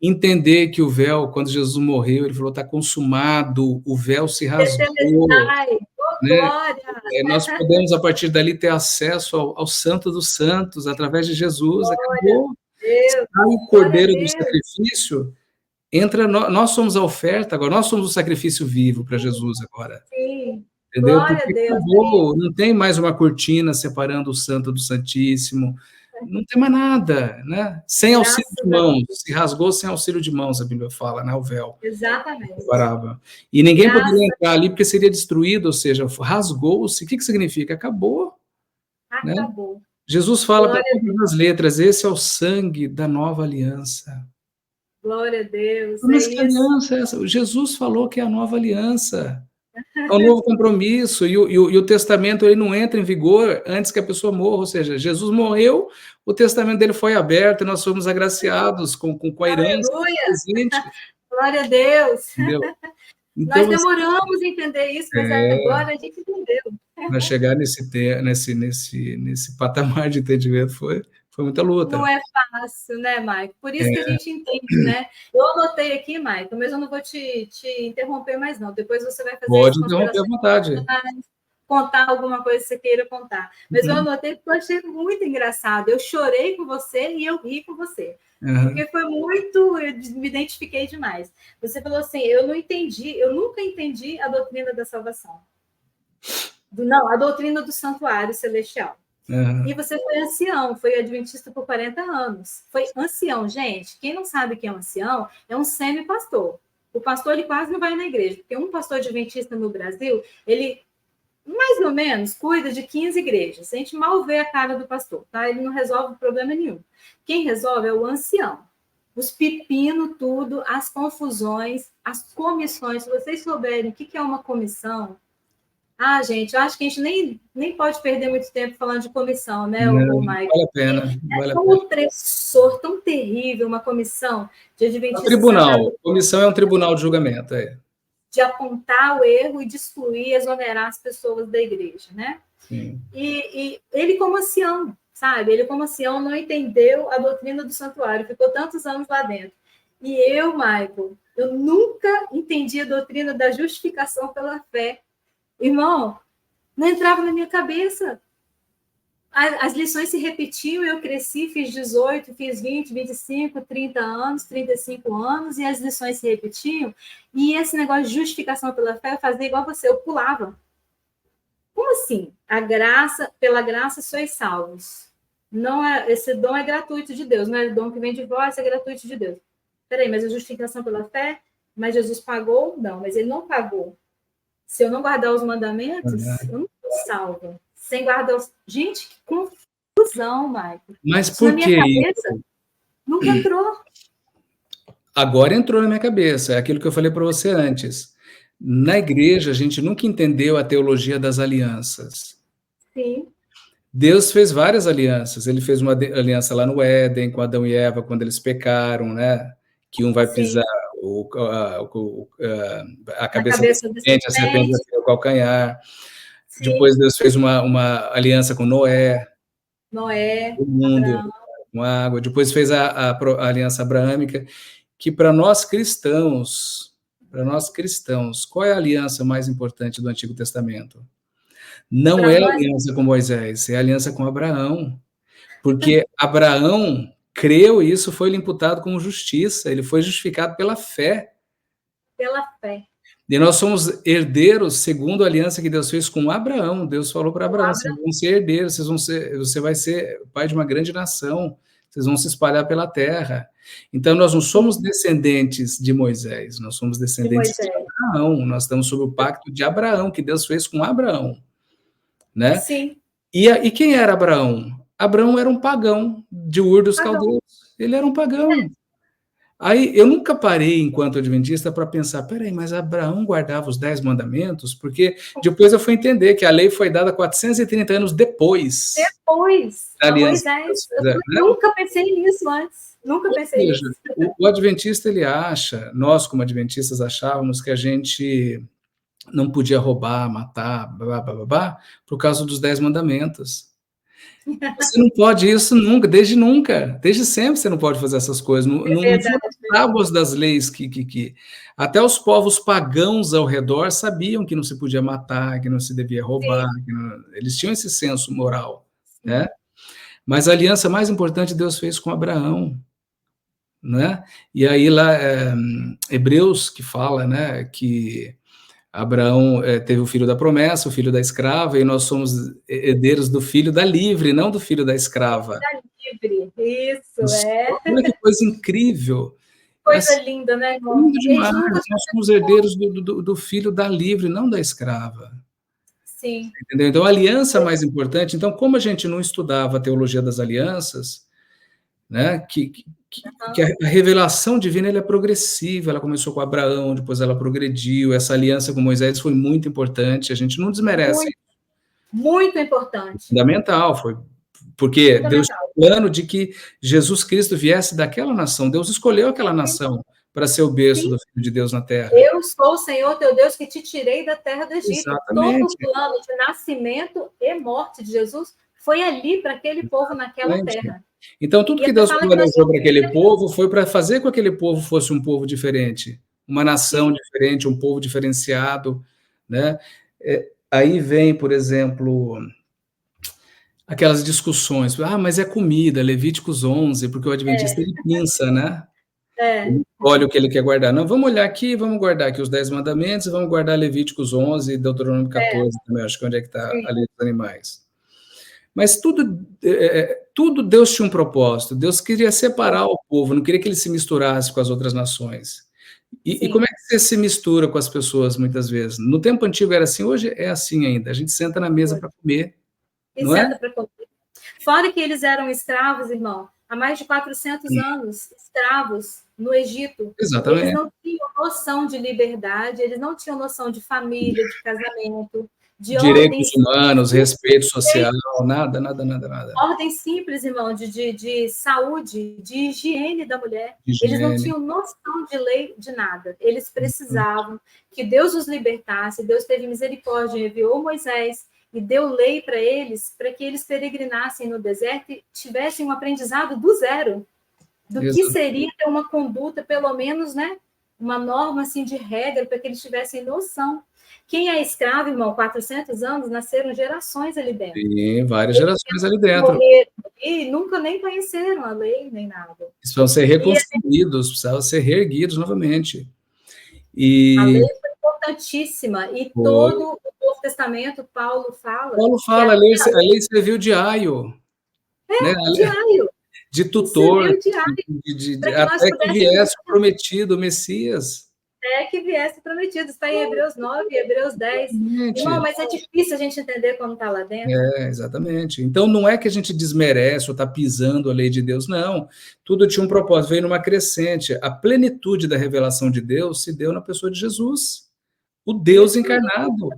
entender que o véu, quando Jesus morreu, ele falou: "Está consumado", o véu se rasgou, Tetelestai, oh né. glória, Nós podemos, a partir dali, ter acesso ao Santo dos Santos, através de Jesus, glória a acabou. Deus, Sai o glória a cordeiro do Deus, sacrifício, entra nós somos a oferta agora, nós somos o sacrifício vivo para Jesus agora, sim, entendeu? glória a Porque Deus, é isso. acabou, não tem mais uma cortina separando o santo do santíssimo, não tem mais nada, né. Sem auxílio de Graças a mãos, Deus, se rasgou sem auxílio de mãos, a Bíblia fala, né, o véu que exatamente. separava. E ninguém poderia Graças, entrar ali, porque seria destruído, ou seja, rasgou-se. O que que significa? Acabou, né. acabou. Jesus fala para Glória a todas Deus, as letras: "Esse é o sangue da nova aliança". glória a Deus, é Mas que isso. aliança é essa? Jesus falou que é a nova aliança, é um novo compromisso, e o testamento, ele não entra em vigor antes que a pessoa morra, ou seja, Jesus morreu, o testamento dele foi aberto e nós fomos agraciados com a herança, com o Aleluia, presente, glória a Deus. entendeu? Nós Então, assim, demoramos a entender isso, mas agora a gente entendeu. para chegar nesse patamar de entendimento foi muita Não luta. é fácil, né, Maico? Por isso que a É, gente entende, né? Eu anotei aqui, Maico, mas eu não vou te interromper mais, não. Depois você vai fazer as pode interromper à considerações vontade. finais, contar alguma coisa que você queira contar. Mas eu Uhum, anotei porque eu achei muito engraçado. Eu chorei com você e eu ri com você. aham, Porque foi muito, eu me identifiquei demais. Você falou assim: eu não entendi, eu nunca entendi a doutrina da salvação. Não, a doutrina do santuário celestial. E aham. você foi ancião, foi adventista por 40 anos. Foi ancião, gente. Quem não sabe quem é um ancião, é um semi-pastor. O pastor, ele quase não vai na igreja, porque um pastor adventista no Brasil, ele mais ou menos cuida de 15 igrejas. A gente mal vê a cara do pastor, tá? Ele não resolve problema nenhum. Quem resolve é o ancião. Os pepinos, tudo, as confusões, as comissões. Se vocês souberem o que é uma comissão, ah, gente, eu acho que a gente nem pode perder muito tempo falando de comissão, né, Não, o Mike? vale a pena, É vale a tão pena. opressor, tão terrível uma comissão de É um adventistas sentar tribunal, comissão é um tribunal de julgamento, é. de apontar o erro e de excluir, exonerar as pessoas da igreja, né? Sim. E ele, como ancião, sabe? Ele, como ancião, não entendeu a doutrina do santuário, ficou tantos anos lá dentro. E eu, Michael, eu nunca entendi a doutrina da justificação pela fé. Irmão, não entrava na minha cabeça. As lições se repetiam, eu cresci, fiz 18, fiz 20, 25, 30 anos, 35 anos, e as lições se repetiam, e esse negócio de justificação pela fé, eu fazia igual você, eu pulava. Como assim? A graça, pela graça sois salvos. Não é, esse dom é gratuito de Deus, não é dom que vem de vós, é gratuito de Deus. Peraí, mas a justificação pela fé, mas Jesus pagou? Não, mas ele não pagou. Se eu não guardar os mandamentos, eu não sou salva. Sem guardar os... Gente, que confusão, Michael. Mas Isso na por minha que cabeça isso? nunca entrou. Agora entrou na minha cabeça, é aquilo que eu falei para você antes. Na igreja, a gente nunca entendeu a teologia das alianças. Sim, Deus fez várias alianças, ele fez uma aliança lá no Éden, com Adão e Eva, quando eles pecaram, né, que um vai pisar sim. a Na cabeça da cabeça da serpente vai serpente. ser o calcanhar. Sim. Depois Deus fez uma aliança com Noé, Noé, o mundo, Abraão. com água. Depois fez a aliança abraâmica, que para nós cristãos, qual é a aliança mais importante do Antigo Testamento? Não Para é a nós, aliança com Moisés, é a aliança com Abraão, porque Abraão creu e isso foi lhe imputado como justiça, ele foi justificado pela fé. pela fé. E nós somos herdeiros segundo a aliança que Deus fez com Abraão. Deus falou para Com Abraão: vocês Abraão. vão ser herdeiros, você vai ser pai de uma grande nação, vocês vão se espalhar pela terra. Então, nós não somos Sim, descendentes de Moisés, nós somos de descendentes de Moisés. Abraão, nós estamos sob o pacto de Abraão, que Deus fez com Abraão, né? Sim. E quem era Abraão? Abraão era um pagão de Ur dos Pagão. Caldeus, ele era um pagão. Aí eu nunca parei, enquanto adventista, para pensar, peraí, mas Abraão guardava os 10 mandamentos? Porque depois eu fui entender que a lei foi dada 430 anos depois Depois, da a aliança que Moisés. Deus Eu fizeram, né? nunca pensei nisso antes. Nunca Ou pensei seja, nisso. o adventista, ele acha, nós como adventistas achávamos que a gente não podia roubar, matar, blá, blá, blá, blá, por causa dos 10 mandamentos. Você não pode isso nunca, desde sempre você não pode fazer essas coisas, É não foram verdade. as tábuas das leis que... Até os povos pagãos ao redor sabiam que não se podia matar, que não se devia roubar, Sim, eles tinham esse senso moral, né? sim. Mas a aliança mais importante Deus fez com Abraão, né? E aí lá, Hebreus que fala, né, que Abraão teve o filho da promessa, o filho da escrava, e nós somos herdeiros do filho da livre, não do filho da escrava. Tá livre. Isso, é. Olha que coisa incrível. Coisa Assim, linda, né, irmão? lindo E a demais. gente nunca Nós tinha somos pensado. herdeiros do filho da livre, não da escrava. Sim. Entendeu? Então, a aliança mais importante. Então, como a gente não estudava a teologia das alianças, né, que Aham. a revelação divina ela é progressiva, ela começou com Abraão, depois ela progrediu, essa aliança com Moisés foi muito importante, a gente não desmerece, Muito, muito importante. fundamental, foi porque Deus tinha Fundamental. um plano de que Jesus Cristo viesse daquela nação, Deus escolheu aquela Sim, nação para ser o berço sim. do Filho de Deus na terra. Eu sou o Senhor teu Deus que te tirei da terra do Egito. Todo o Exatamente, plano de nascimento e morte de Jesus foi ali para aquele povo naquela exatamente. terra. Então, tudo E que a Deus fala que nós planejou somos para aquele povo foi para fazer com que aquele povo fosse um povo diferente, uma nação sim, diferente, um povo diferenciado, né? Aí vem, por exemplo, aquelas discussões, mas é comida, Levíticos 11, porque o adventista ele pinça, né? é, Ele olha o que ele quer guardar. Não, vamos olhar aqui, vamos guardar aqui os 10 mandamentos, e vamos guardar Levíticos 11 e Deuteronômio é, 14 também, acho que é onde é que está a sim, lei dos animais. Mas tudo Deus tinha um propósito. Deus queria sim, separar o povo, não queria que ele se misturasse com as outras nações. E como sim. é que você se mistura com as pessoas muitas vezes? No tempo antigo era assim, hoje é assim ainda. A gente senta na mesa para comer, E não é? senta para comer. Fora que eles eram escravos, irmão, há mais de 400 anos, escravos no Egito. Eles Exatamente. não tinham noção de liberdade, eles não tinham noção de família, de casamento, de Direitos ordens, humanos, respeito social, nada, nada, nada, nada. ordem simples, irmão, de saúde, de higiene da mulher. Eles não Higiene. tinham noção de lei, de nada. Eles precisavam que Deus os libertasse. Deus teve misericórdia, enviou Moisés e deu lei para que eles peregrinassem no deserto e tivessem um aprendizado do zero, do que seria ter uma conduta, pelo menos, né? Uma norma assim de regra para que eles tivessem noção. Quem é escravo, irmão, 400 anos, nasceram gerações ali dentro. Tem várias gerações ali dentro. Morreram e nunca nem conheceram a lei, nem nada. Precisam ser E reconstruídos, precisam ser reerguidos novamente. a E lei foi importantíssima. E foi. todo o Novo Testamento, Paulo fala Paulo que fala, a lei serviu de aio, né? diário, De tutor, serviu diário, para que nós até que pudéssemos viesse o prometido, o Messias. até que viesse prometido. Está em Hebreus 9, Hebreus 10. Irmão, Exatamente. mas é difícil a gente entender como está lá dentro. Exatamente. Então, não é que a gente desmerece ou está pisando a lei de Deus, não. Tudo tinha um propósito, veio numa crescente. A plenitude da revelação de Deus se deu na pessoa de Jesus, o Deus Isso mesmo. encarnado,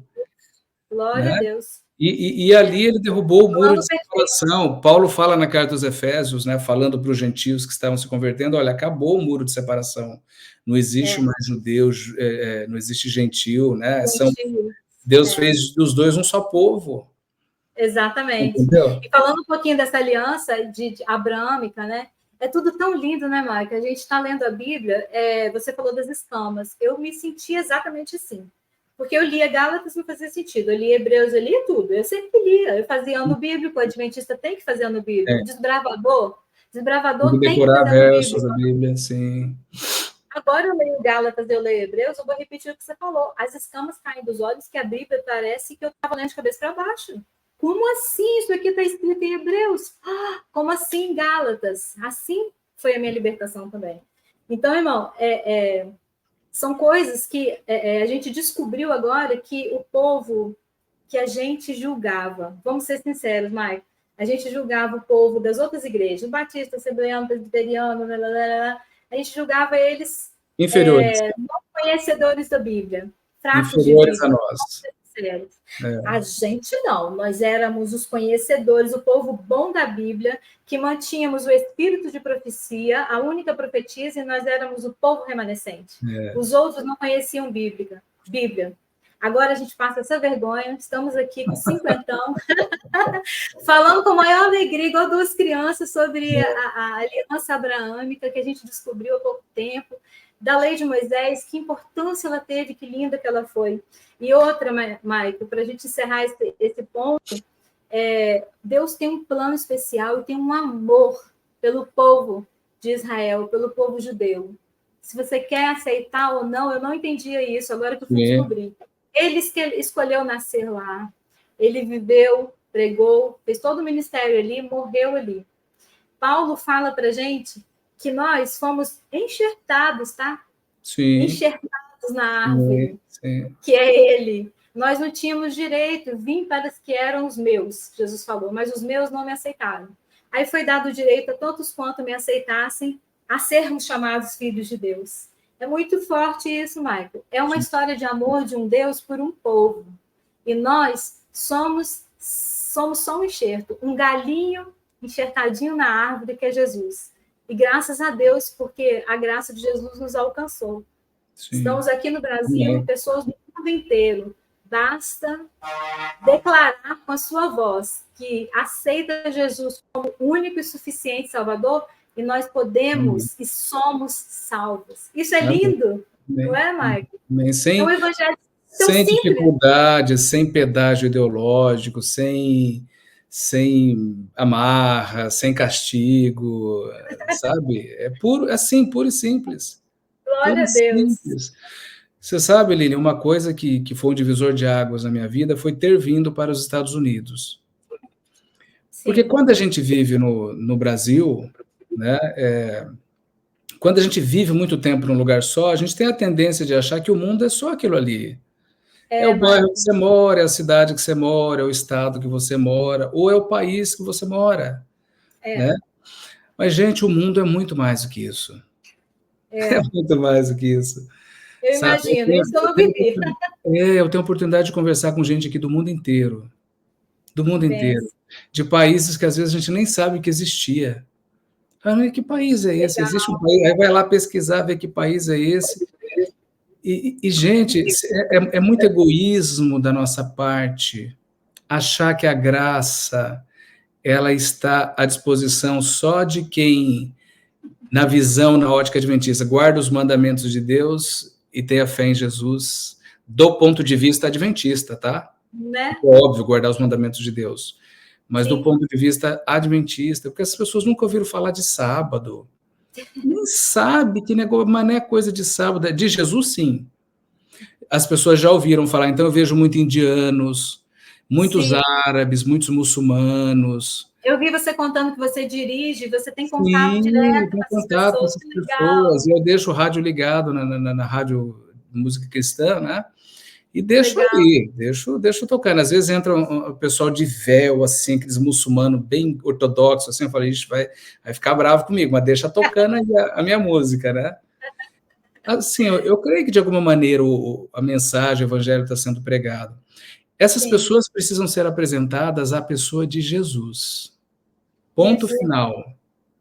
Glória a né? Deus. E ali ele derrubou o muro Plano de perfeito. separação. Paulo fala na carta aos Efésios, né, falando para os gentios que estavam se convertendo, olha, acabou o muro de separação. Não existe É, mais judeu, não existe gentil, né? gentil. Deus É. fez dos dois um só povo. Exatamente. Entendeu? E falando um pouquinho dessa aliança de abrâmica, né? É tudo tão lindo, né, Maica? A gente está lendo a Bíblia, você falou das escamas. Eu me senti exatamente assim. Porque eu lia Gálatas, não fazia sentido. Eu lia Hebreus, eu lia tudo. Eu sempre lia. Eu fazia ano bíblico, o adventista tem que fazer ano bíblico. É, tem que Desbravador tem que decorar fazer ano versos bíblico. da Bíblia, sim. Agora eu leio Gálatas, eu leio Hebreus, eu vou repetir o que você falou. As escamas caem dos olhos, que a Bíblia parece que eu estava lendo de cabeça para baixo. Como assim? Isso aqui está escrito em Hebreus. Como assim, Gálatas? Assim foi a minha libertação também. Então, irmão, são coisas que a gente descobriu agora que o povo que a gente julgava, vamos ser sinceros, Mike, a gente julgava o povo das outras igrejas, o batista, o assembleano, o presbiteriano, blá, blá, blá, a gente julgava eles Inferiores. não conhecedores da Bíblia, fracos Inferiores de a Bíblia. nós. A gente não, nós éramos os conhecedores, o povo bom da Bíblia, que mantínhamos o espírito de profecia, a única profetisa, e nós éramos o povo remanescente. Os outros não conheciam Bíblia. Agora a gente passa essa vergonha, estamos aqui com 50 falando com a maior alegria, igual duas crianças, sobre a aliança abraâmica que a gente descobriu há pouco tempo, da lei de Moisés, que importância ela teve, que linda que ela foi. E outra, Maico, para a gente encerrar esse ponto, Deus tem um plano especial e tem um amor pelo povo de Israel, pelo povo judeu. Se você quer aceitar ou não, eu não entendia isso, agora que eu fui descobrir. Ele escolheu nascer lá, ele viveu, pregou, fez todo o ministério ali, morreu ali. Paulo fala para a gente que nós fomos enxertados, tá? Sim. Enxertados na árvore, que é ele. Nós não tínhamos direito, vim para os que eram os meus, Jesus falou, mas os meus não me aceitaram. Aí foi dado o direito a tantos quanto me aceitassem a sermos chamados filhos de Deus. É muito forte isso, Michael. É uma história de amor de um Deus por um povo. E nós somos só um enxerto, um galinho enxertadinho na árvore que é Jesus. E graças a Deus, porque a graça de Jesus nos alcançou. Sim. Estamos aqui no Brasil, pessoas do mundo inteiro. Basta declarar com a sua voz que aceita Jesus como único e suficiente Salvador, e nós podemos e somos salvos. Isso é lindo, não é, Maicon? Sem, é um evangelho tão sem simples. dificuldade, sem pedágio ideológico, sem amarra, sem castigo, sabe? É puro, assim, puro e simples. Glória a Deus. Simples. Você sabe, Lili, uma coisa que foi um divisor de águas na minha vida foi ter vindo para os Estados Unidos. Sim. Porque quando a gente vive no Brasil, né, quando a gente vive muito tempo num lugar só, a gente tem a tendência de achar que o mundo é só aquilo ali. É o bairro que você mora, é a cidade que você mora, é o estado que você mora, ou é o país que você mora. Né? Mas, gente, o mundo é muito mais do que isso. É muito mais do que isso. Eu imagino, isso eu não vivi. Eu tenho a oportunidade de conversar com gente aqui do mundo inteiro. Do mundo inteiro. De países que às vezes a gente nem sabe que existia. Ah, que país é esse? Legal. Existe um país, aí vai lá pesquisar, ver que país é esse. E gente, é muito egoísmo da nossa parte achar que a graça ela está à disposição só de quem, na visão, na ótica adventista, guarda os mandamentos de Deus e tem a fé em Jesus, do ponto de vista adventista, tá? Né? É óbvio guardar os mandamentos de Deus, mas do ponto de vista adventista, porque as pessoas nunca ouviram falar de sábado, nem sabe que negócio, mas não é coisa de sábado, de Jesus sim. As pessoas já ouviram falar, então eu vejo muitos indianos, muitos árabes, muitos muçulmanos. Eu vi você contando que você dirige, você tem contato direto com essas pessoas. Pessoas. Eu deixo o rádio ligado na rádio música cristã, né? E deixo ali, deixo tocando. Às vezes entra um pessoal de véu, assim, aqueles muçulmanos bem ortodoxos, assim, eu falei, isso vai ficar bravo comigo, mas deixa tocando a minha música, né? Assim, eu creio que de alguma maneira a mensagem, o evangelho está sendo pregado. Essas pessoas precisam ser apresentadas à pessoa de Jesus. Ponto final.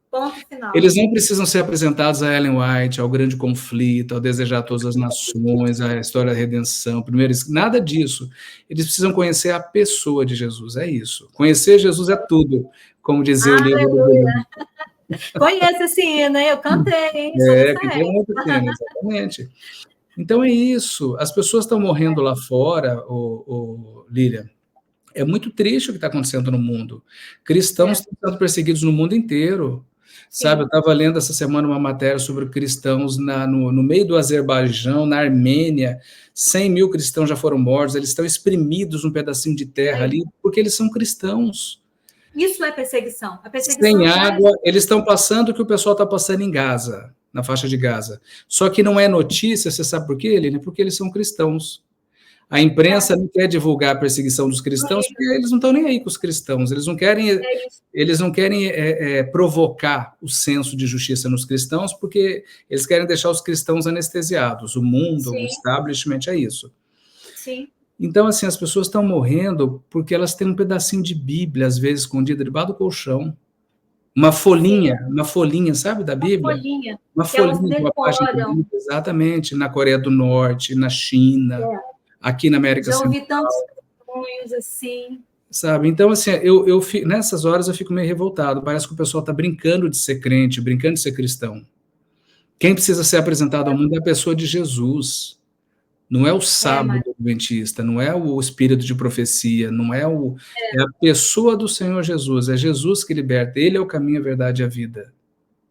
Ponto final. Eles não precisam ser apresentados a Ellen White, ao grande conflito, ao desejar todas as nações, à história da redenção, nada disso. Eles precisam conhecer a pessoa de Jesus, é isso. Conhecer Jesus é tudo, como dizia o livro do Bruno. Conheço esse hino, eu cantei, hein? Que tem muito hino, exatamente. Então é isso. As pessoas estão morrendo lá fora, Lília. É muito triste o que está acontecendo no mundo. Cristãos estão sendo perseguidos no mundo inteiro. Sim. Sabe, eu estava lendo essa semana uma matéria sobre cristãos no meio do Azerbaijão, na Armênia. 100 mil cristãos já foram mortos, eles estão espremidos num pedacinho de terra ali, porque eles são cristãos. Isso é perseguição. A perseguição sem água, eles estão passando o que o pessoal está passando em Gaza, na faixa de Gaza. Só que não é notícia, você sabe por quê, Helena? Porque eles são cristãos. A imprensa não quer divulgar a perseguição dos cristãos, porque eles não estão nem aí com os cristãos, eles não querem provocar o senso de justiça nos cristãos, porque eles querem deixar os cristãos anestesiados. O mundo, o establishment é isso. Sim. Então, assim, as pessoas estão morrendo porque elas têm um pedacinho de Bíblia, às vezes, escondido debaixo do colchão. Uma folhinha, sabe, da Bíblia? Uma folhinha de uma página de Bíblia, exatamente, na Coreia do Norte, na China, aqui na América Central. Já ouvi tantos testemunhos assim. Sabe, então, assim, nessas horas eu fico meio revoltado, parece que o pessoal está brincando de ser crente, brincando de ser cristão. Quem precisa ser apresentado ao mundo é a pessoa de Jesus. Não é o sábado adventista, não é o espírito de profecia, não é é a pessoa do Senhor Jesus, é Jesus que liberta, ele é o caminho, a verdade e a vida.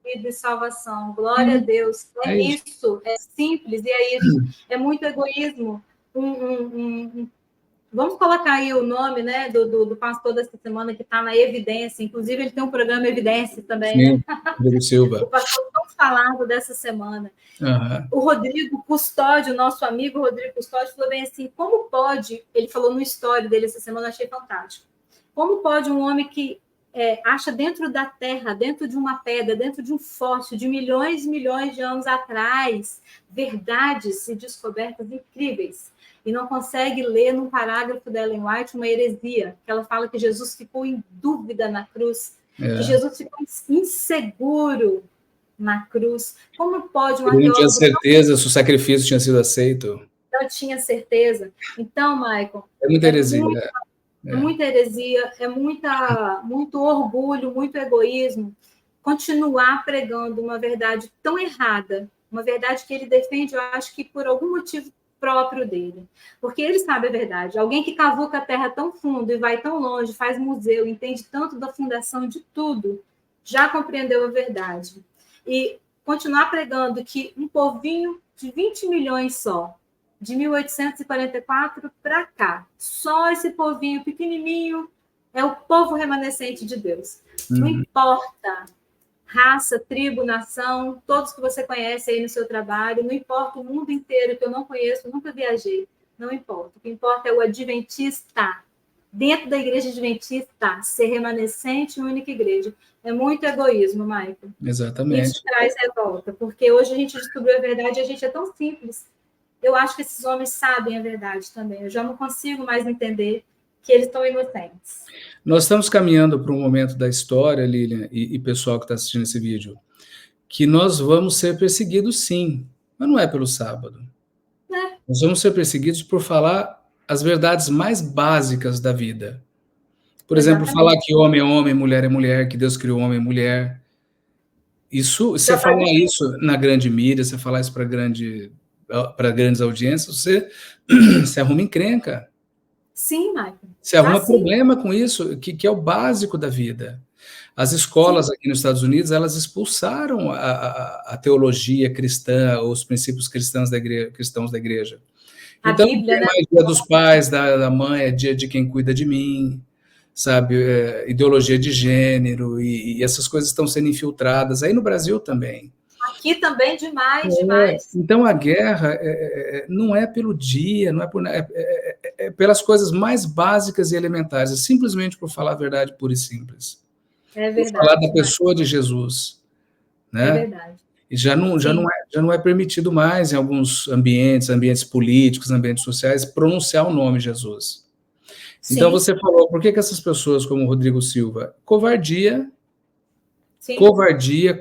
Vida e salvação, glória a Deus. É isso, é simples, e aí é muito egoísmo. Vamos colocar aí o nome, né, do pastor dessa semana que está na Evidência, inclusive ele tem um programa Evidência também, sim, né? Rodrigo Silva. O pastor tão falado dessa semana. Uhum. O Rodrigo Custódio, nosso amigo Rodrigo Custódio, falou bem assim, como pode, ele falou no story dele essa semana, achei fantástico, como pode um homem que acha dentro da terra, dentro de uma pedra, dentro de um fóssil de milhões e milhões de anos atrás, verdades e descobertas incríveis, e não consegue ler num parágrafo da Ellen White uma heresia, que ela fala que Jesus ficou em dúvida na cruz, que Jesus ficou inseguro na cruz. Como pode um arqueólogo... Ele não tinha certeza se o sacrifício tinha sido aceito. Não tinha certeza. Então, Michael... É muita heresia. É muita heresia, é muito orgulho, muito egoísmo, continuar pregando uma verdade tão errada, uma verdade que ele defende, eu acho que por algum motivo próprio dele, porque ele sabe a verdade. Alguém que cavuca a terra tão fundo e vai tão longe, faz museu, entende tanto da fundação de tudo, já compreendeu a verdade. E continuar pregando que um povinho de 20 milhões só, de 1844 para cá, só esse povinho pequenininho é o povo remanescente de Deus. Não importa raça, tribo, nação, todos que você conhece aí no seu trabalho, não importa o mundo inteiro que eu não conheço, nunca viajei, não importa. O que importa é o adventista, dentro da igreja adventista, ser remanescente e única igreja. É muito egoísmo, Michael. Exatamente. Isso traz revolta, porque hoje a gente descobriu a verdade e a gente é tão simples. Eu acho que esses homens sabem a verdade também. Eu já não consigo mais entender que eles estão inocentes. Nós estamos caminhando para um momento da história, Lilian, e pessoal que está assistindo esse vídeo, que nós vamos ser perseguidos, sim, mas não é pelo sábado. Nós vamos ser perseguidos por falar as verdades mais básicas da vida. Por exemplo, falar que homem é homem, mulher é mulher, que Deus criou homem e mulher. Isso, você falar isso na grande mídia, você falar isso para grandes audiências, você arruma encrenca. Sim, Michael. Você arruma problema com isso, que é o básico da vida. As escolas aqui nos Estados Unidos, elas expulsaram a teologia cristã, os princípios cristãos da igreja. Então, Bíblia, mais dia dos pais, da mãe, é dia de quem cuida de mim, sabe? Ideologia de gênero, e essas coisas estão sendo infiltradas. Aí no Brasil também. Aqui também demais. Então a guerra não é pelo dia, não é pelas coisas mais básicas e elementares, é simplesmente por falar a verdade pura e simples. É verdade. Por falar da pessoa de Jesus, né? É verdade. E já não é permitido mais em alguns ambientes políticos, ambientes sociais, pronunciar o nome Jesus. Sim. Então você falou, por que essas pessoas como o Rodrigo Silva? Covardia,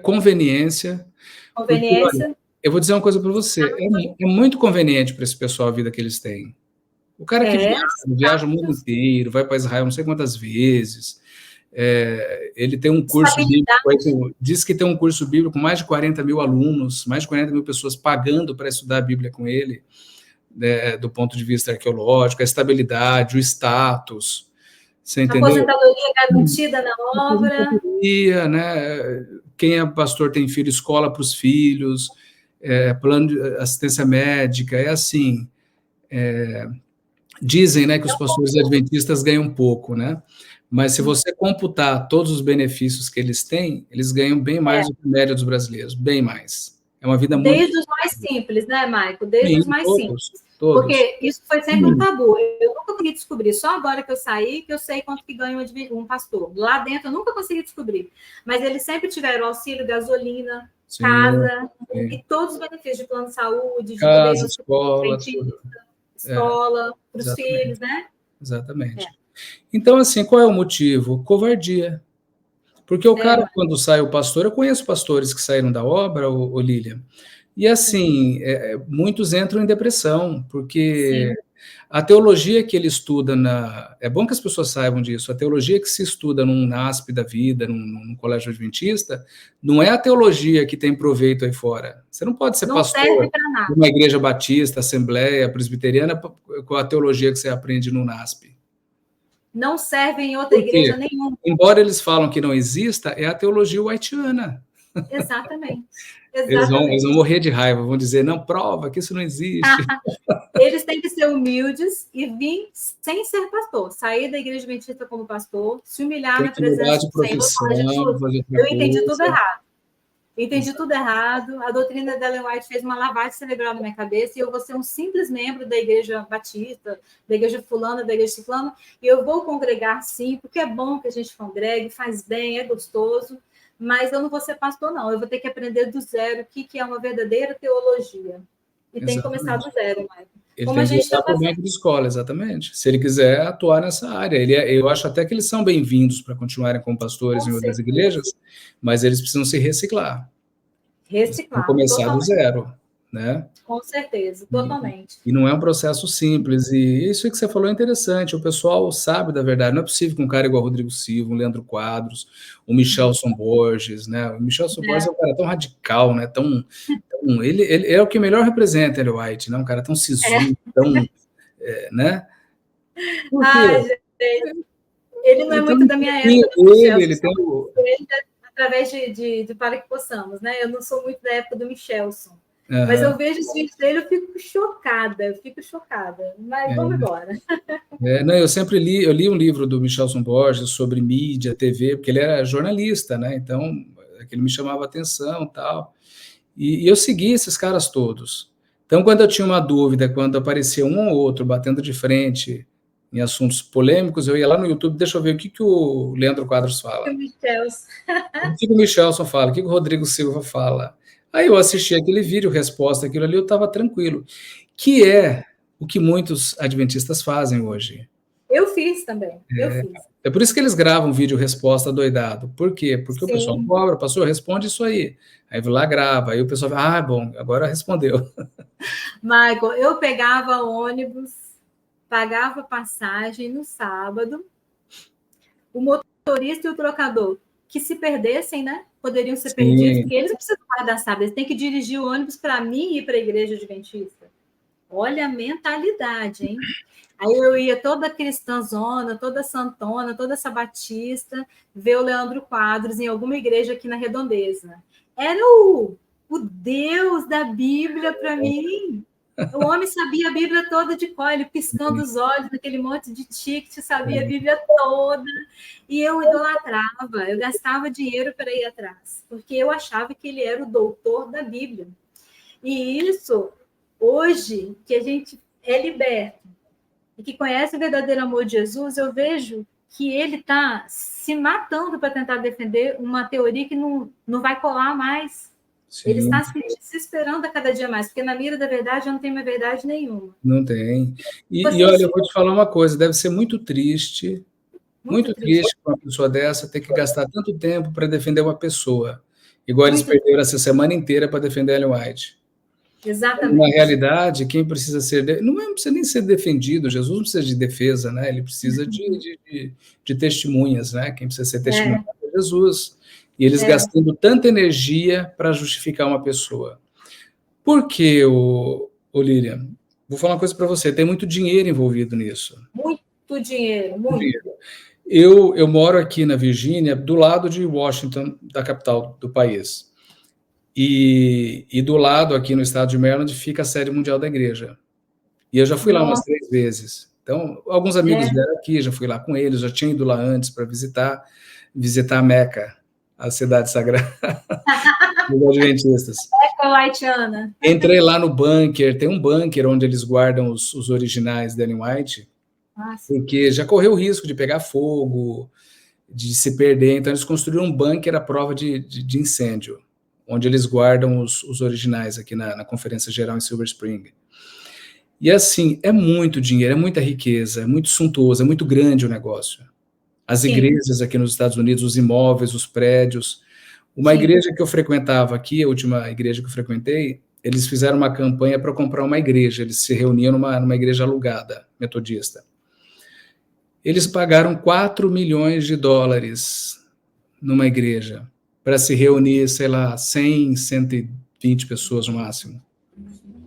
conveniência. Porque, olha, eu vou dizer uma coisa para você, é muito conveniente para esse pessoal a vida que eles têm. O cara que viaja o mundo inteiro, vai para Israel não sei quantas vezes, ele tem um curso bíblico, diz que tem um curso bíblico com mais de 40 mil alunos, mais de 40 mil pessoas pagando para estudar a Bíblia com ele, do ponto de vista arqueológico, a estabilidade, o status, você entendeu? A aposentadoria garantida na obra. Né? Quem é pastor tem filho, escola para os filhos, plano de assistência médica, é assim. Dizem, né, que os pastores adventistas ganham pouco, né? Mas se você computar todos os benefícios que eles têm, eles ganham bem mais do que a média dos brasileiros, bem mais. É uma vida muito... Desde os mais simples, né, Maico? Desde os mais simples. todos. Porque isso foi sempre um tabu. Eu nunca consegui descobrir. Só agora que eu saí, que eu sei quanto que ganha um pastor. Lá dentro eu nunca consegui descobrir. Mas eles sempre tiveram auxílio, gasolina, Sim, casa, sim. e todos os benefícios de plano de saúde, de Casa, poder escola, tudo. escola, para os Exatamente. filhos, né? Exatamente. Então, assim, qual é o motivo? Covardia. Porque o cara, quando sai o pastor, eu conheço pastores que saíram da obra, o Lilian, e assim, muitos entram em depressão, porque Sim. a teologia que ele estuda é bom que as pessoas saibam disso, a teologia que se estuda num NASP da vida, num colégio adventista, não é a teologia que tem proveito aí fora. Você não pode ser pastor de uma igreja batista, assembleia, presbiteriana, com a teologia que você aprende no NASP. Não serve em outra igreja nenhuma. Embora eles falam que não exista, é a teologia whiteana. Exatamente. Eles vão morrer de raiva, vão dizer, não, prova que isso não existe. Eles têm que ser humildes e vir sem ser pastor. Sair da igreja adventista como pastor, se humilhar na presença do Senhor. Eu entendi tudo errado. Entendi tudo errado. A doutrina da Ellen White fez uma lavagem cerebral na minha cabeça e eu vou ser um simples membro da igreja batista, da igreja fulana, da igreja ciclana, e eu vou congregar sim, porque é bom que a gente congregue, faz bem, é gostoso, mas eu não vou ser pastor, não. Eu vou ter que aprender do zero o que é uma verdadeira teologia. E tem que começar do zero, Michael. Ele tem que voltar para o banco de escola, exatamente. Se ele quiser atuar nessa área. Eu acho até que eles são bem-vindos para continuarem como pastores em outras igrejas, mas eles precisam se reciclar. Reciclar. Começar totalmente. Do zero, né? Com certeza, totalmente. E não é um processo simples. E isso que você falou é interessante. O pessoal sabe da verdade. Não é possível que um cara igual o Rodrigo Silva, um Leandro Quadros, o Michelson Borges, né? O Michelson Borges é um cara tão radical, né? Ele é o que melhor representa Ellen White, né? Um cara tão sisudo, tão, né? Ai, gente, ele não é muito da minha época. Ele tem através de Para Que Possamos, né? Eu não sou muito da época do Michelson. Mas eu vejo os vídeos dele, eu fico chocada. Mas vamos embora. Não, eu sempre li um livro do Michelson Borges sobre mídia, TV, porque ele era jornalista, né? Então, aquilo me chamava atenção e tal. E eu segui esses caras todos. Então, quando eu tinha uma dúvida, quando aparecia um ou outro batendo de frente em assuntos polêmicos, eu ia lá no YouTube, deixa eu ver o que o Leandro Quadros fala. O que o Michelson fala, o que o Rodrigo Silva fala. Aí eu assisti aquele vídeo, resposta, aquilo ali, eu estava tranquilo. Que é o que muitos adventistas fazem hoje. Eu fiz também, É por isso que eles gravam vídeo resposta doidado. Por quê? Porque o pessoal cobra, pastor, responde isso aí. Aí vai lá, grava, aí o pessoal fala, bom, agora respondeu. Michael, eu pegava ônibus, pagava passagem no sábado, o motorista e o trocador, que se perdessem, né? Poderiam ser perdidos, porque eles não precisam guardar sábado, eles têm que dirigir o ônibus para mim e ir para a igreja adventista. Olha a mentalidade, hein? Aí eu ia toda cristãzona, toda santona, toda sabatista, ver o Leandro Quadros em alguma igreja aqui na Redondeza. Era o Deus da Bíblia para mim. O homem sabia a Bíblia toda de cor, ele piscando os olhos naquele monte de ticket, sabia a Bíblia toda. E eu idolatrava, eu gastava dinheiro para ir atrás, porque eu achava que ele era o doutor da Bíblia. E isso, hoje, que a gente é liberto e que conhece o verdadeiro amor de Jesus, eu vejo que ele está se matando para tentar defender uma teoria que não vai colar mais. Sim. Ele está se desesperando a cada dia mais, porque na mira da verdade eu não tenho mais verdade nenhuma. Não tem. E olha, eu vou te falar uma coisa, deve ser muito triste para uma pessoa dessa ter que gastar tanto tempo para defender uma pessoa, igual eles perderam essa semana inteira para defender Ellen White. Exatamente. Na realidade, quem precisa ser... Não precisa nem ser defendido, Jesus não precisa de defesa, né? Ele precisa de testemunhas, né? Quem precisa ser testemunhado é Jesus. E eles gastando tanta energia para justificar uma pessoa. Por que, Lilian? Vou falar uma coisa para você, tem muito dinheiro envolvido nisso. Muito dinheiro, muito. Eu moro aqui na Virgínia, do lado de Washington, da capital do país. E do lado, aqui no estado de Maryland, fica a sede mundial da igreja. E eu já fui lá umas 3 vezes. Então, alguns amigos vieram aqui, já fui lá com eles, já tinha ido lá antes para visitar a Meca, a cidade sagrada. Dos adventistas. Whiteana. Entrei lá no bunker, tem um bunker onde eles guardam os originais da Ellen White, porque já correu o risco de pegar fogo, de se perder, então eles construíram um bunker à prova de incêndio, onde eles guardam os originais aqui na Conferência Geral em Silver Spring. E assim, é muito dinheiro, é muita riqueza, é muito suntuoso, é muito grande o negócio. As igrejas aqui nos Estados Unidos, os imóveis, os prédios. Uma igreja que eu frequentava aqui, a última igreja que eu frequentei, eles fizeram uma campanha para comprar uma igreja, eles se reuniam numa igreja alugada, metodista. Eles pagaram $4 milhões numa igreja, para se reunir, sei lá, 100, 120 pessoas no máximo.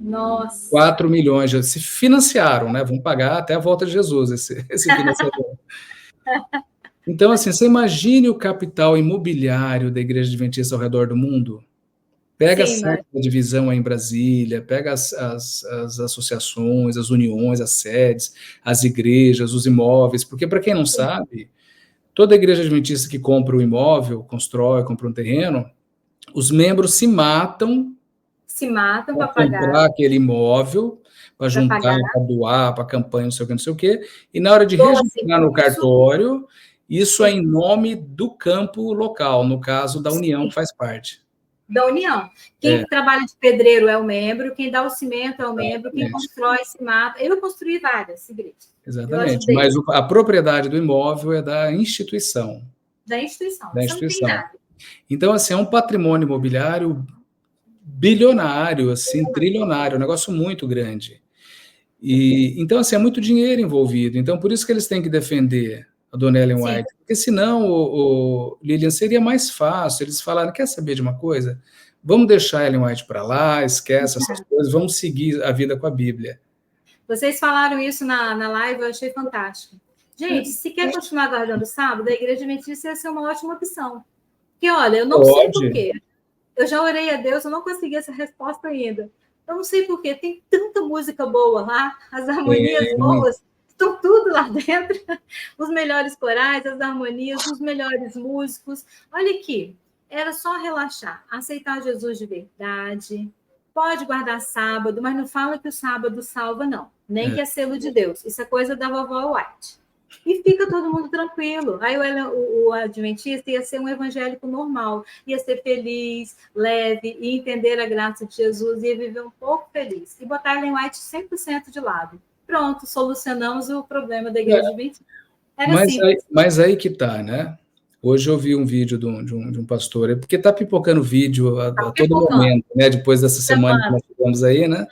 Nossa. 4 milhões, já se financiaram, né? Vão pagar até a volta de Jesus, esse financiador. Então, assim, você imagine o capital imobiliário da Igreja Adventista ao redor do mundo. Pega a sede da divisão aí em Brasília, pega as associações, as uniões, as sedes, as igrejas, os imóveis, porque, para quem não sabe, toda igreja adventista que compra um imóvel, constrói, compra um terreno, os membros se matam para comprar aquele imóvel, para juntar, para doar, para campanha, não sei o quê, e na hora de registrar no cartório, isso é em nome do campo local, no caso da União que faz parte. Da União. Quem trabalha de pedreiro é o membro, quem dá o cimento é o membro, quem constrói se mata. Eu construí várias igrejas. Exatamente, mas a propriedade do imóvel é da instituição. Da instituição. Não tem nada. Então, assim, é um patrimônio imobiliário bilionário, assim, trilionário, um negócio muito grande. E, então, assim, é muito dinheiro envolvido. Então, por isso que eles têm que defender a dona Ellen White, porque senão, Lilian, seria mais fácil, eles falaram, quer saber de uma coisa? Vamos deixar a Ellen White para lá, esquece essas coisas, vamos seguir a vida com a Bíblia. Vocês falaram isso na live, eu achei fantástico. Gente, se quer continuar guardando o sábado, a Igreja Adventista ia ser uma ótima opção. Porque, olha, eu não sei por quê. Eu já orei a Deus, eu não consegui essa resposta ainda. Eu não sei por quê, tem tanta música boa lá, as harmonias boas, estão tudo lá dentro, os melhores corais, as harmonias, os melhores músicos. Olha aqui, era só relaxar, aceitar Jesus de verdade, pode guardar sábado, mas não fala que o sábado salva, não. Nem que é selo de Deus. Isso é coisa da vovó White. E fica todo mundo tranquilo. Aí o adventista ia ser um evangélico normal, ia ser feliz, leve, e entender a graça de Jesus, ia viver um pouco feliz. E botar Ellen White 100% de lado. Pronto, solucionamos o problema da igreja adventista. Mas aí que tá, né? Hoje eu vi um vídeo de um pastor, porque tá pipocando vídeo a todo momento, né? Depois dessa semana que nós tivemos aí, né?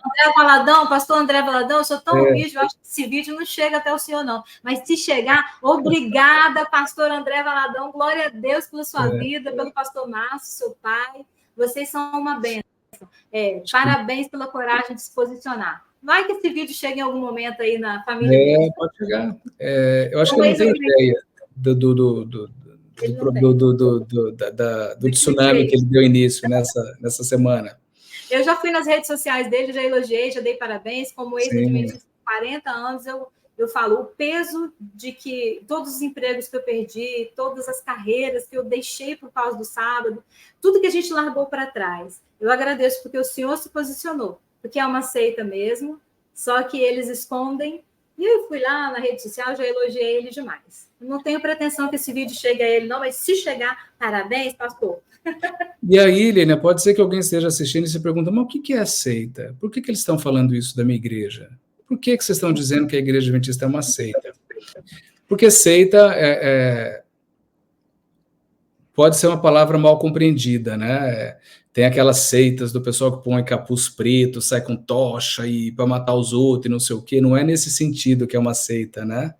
Pastor André Valadão, eu sou tão humilde, eu acho que esse vídeo não chega até o senhor, não. Mas se chegar, obrigada, pastor André Valadão, glória a Deus pela sua vida, pelo pastor Márcio, seu pai. Vocês são uma bênção. Parabéns pela coragem de se posicionar. Vai que esse vídeo chegue em algum momento aí na família. Pode chegar. Eu acho que eu não tenho ideia do tsunami que ele deu início nessa semana. Eu já fui nas redes sociais dele, já elogiei, já dei parabéns. Como ex-adventista de 40 anos, eu falo o peso de que todos os empregos que eu perdi, todas as carreiras que eu deixei por causa do sábado, tudo que a gente largou para trás. Eu agradeço porque o senhor se posicionou, porque é uma seita mesmo, só que eles escondem. E eu fui lá na rede social, já elogiei ele demais. Não tenho pretensão que esse vídeo chegue a ele, não, mas se chegar, parabéns, pastor. E aí, Lênia, pode ser que alguém esteja assistindo e se pergunta, mas o que é seita? Por que eles estão falando isso da minha igreja? Por que vocês estão dizendo que a Igreja Adventista é uma seita? Porque seita pode ser uma palavra mal compreendida, né? Tem aquelas seitas do pessoal que põe capuz preto, sai com tocha e para matar os outros e não sei o quê. Não é nesse sentido que é uma seita, né?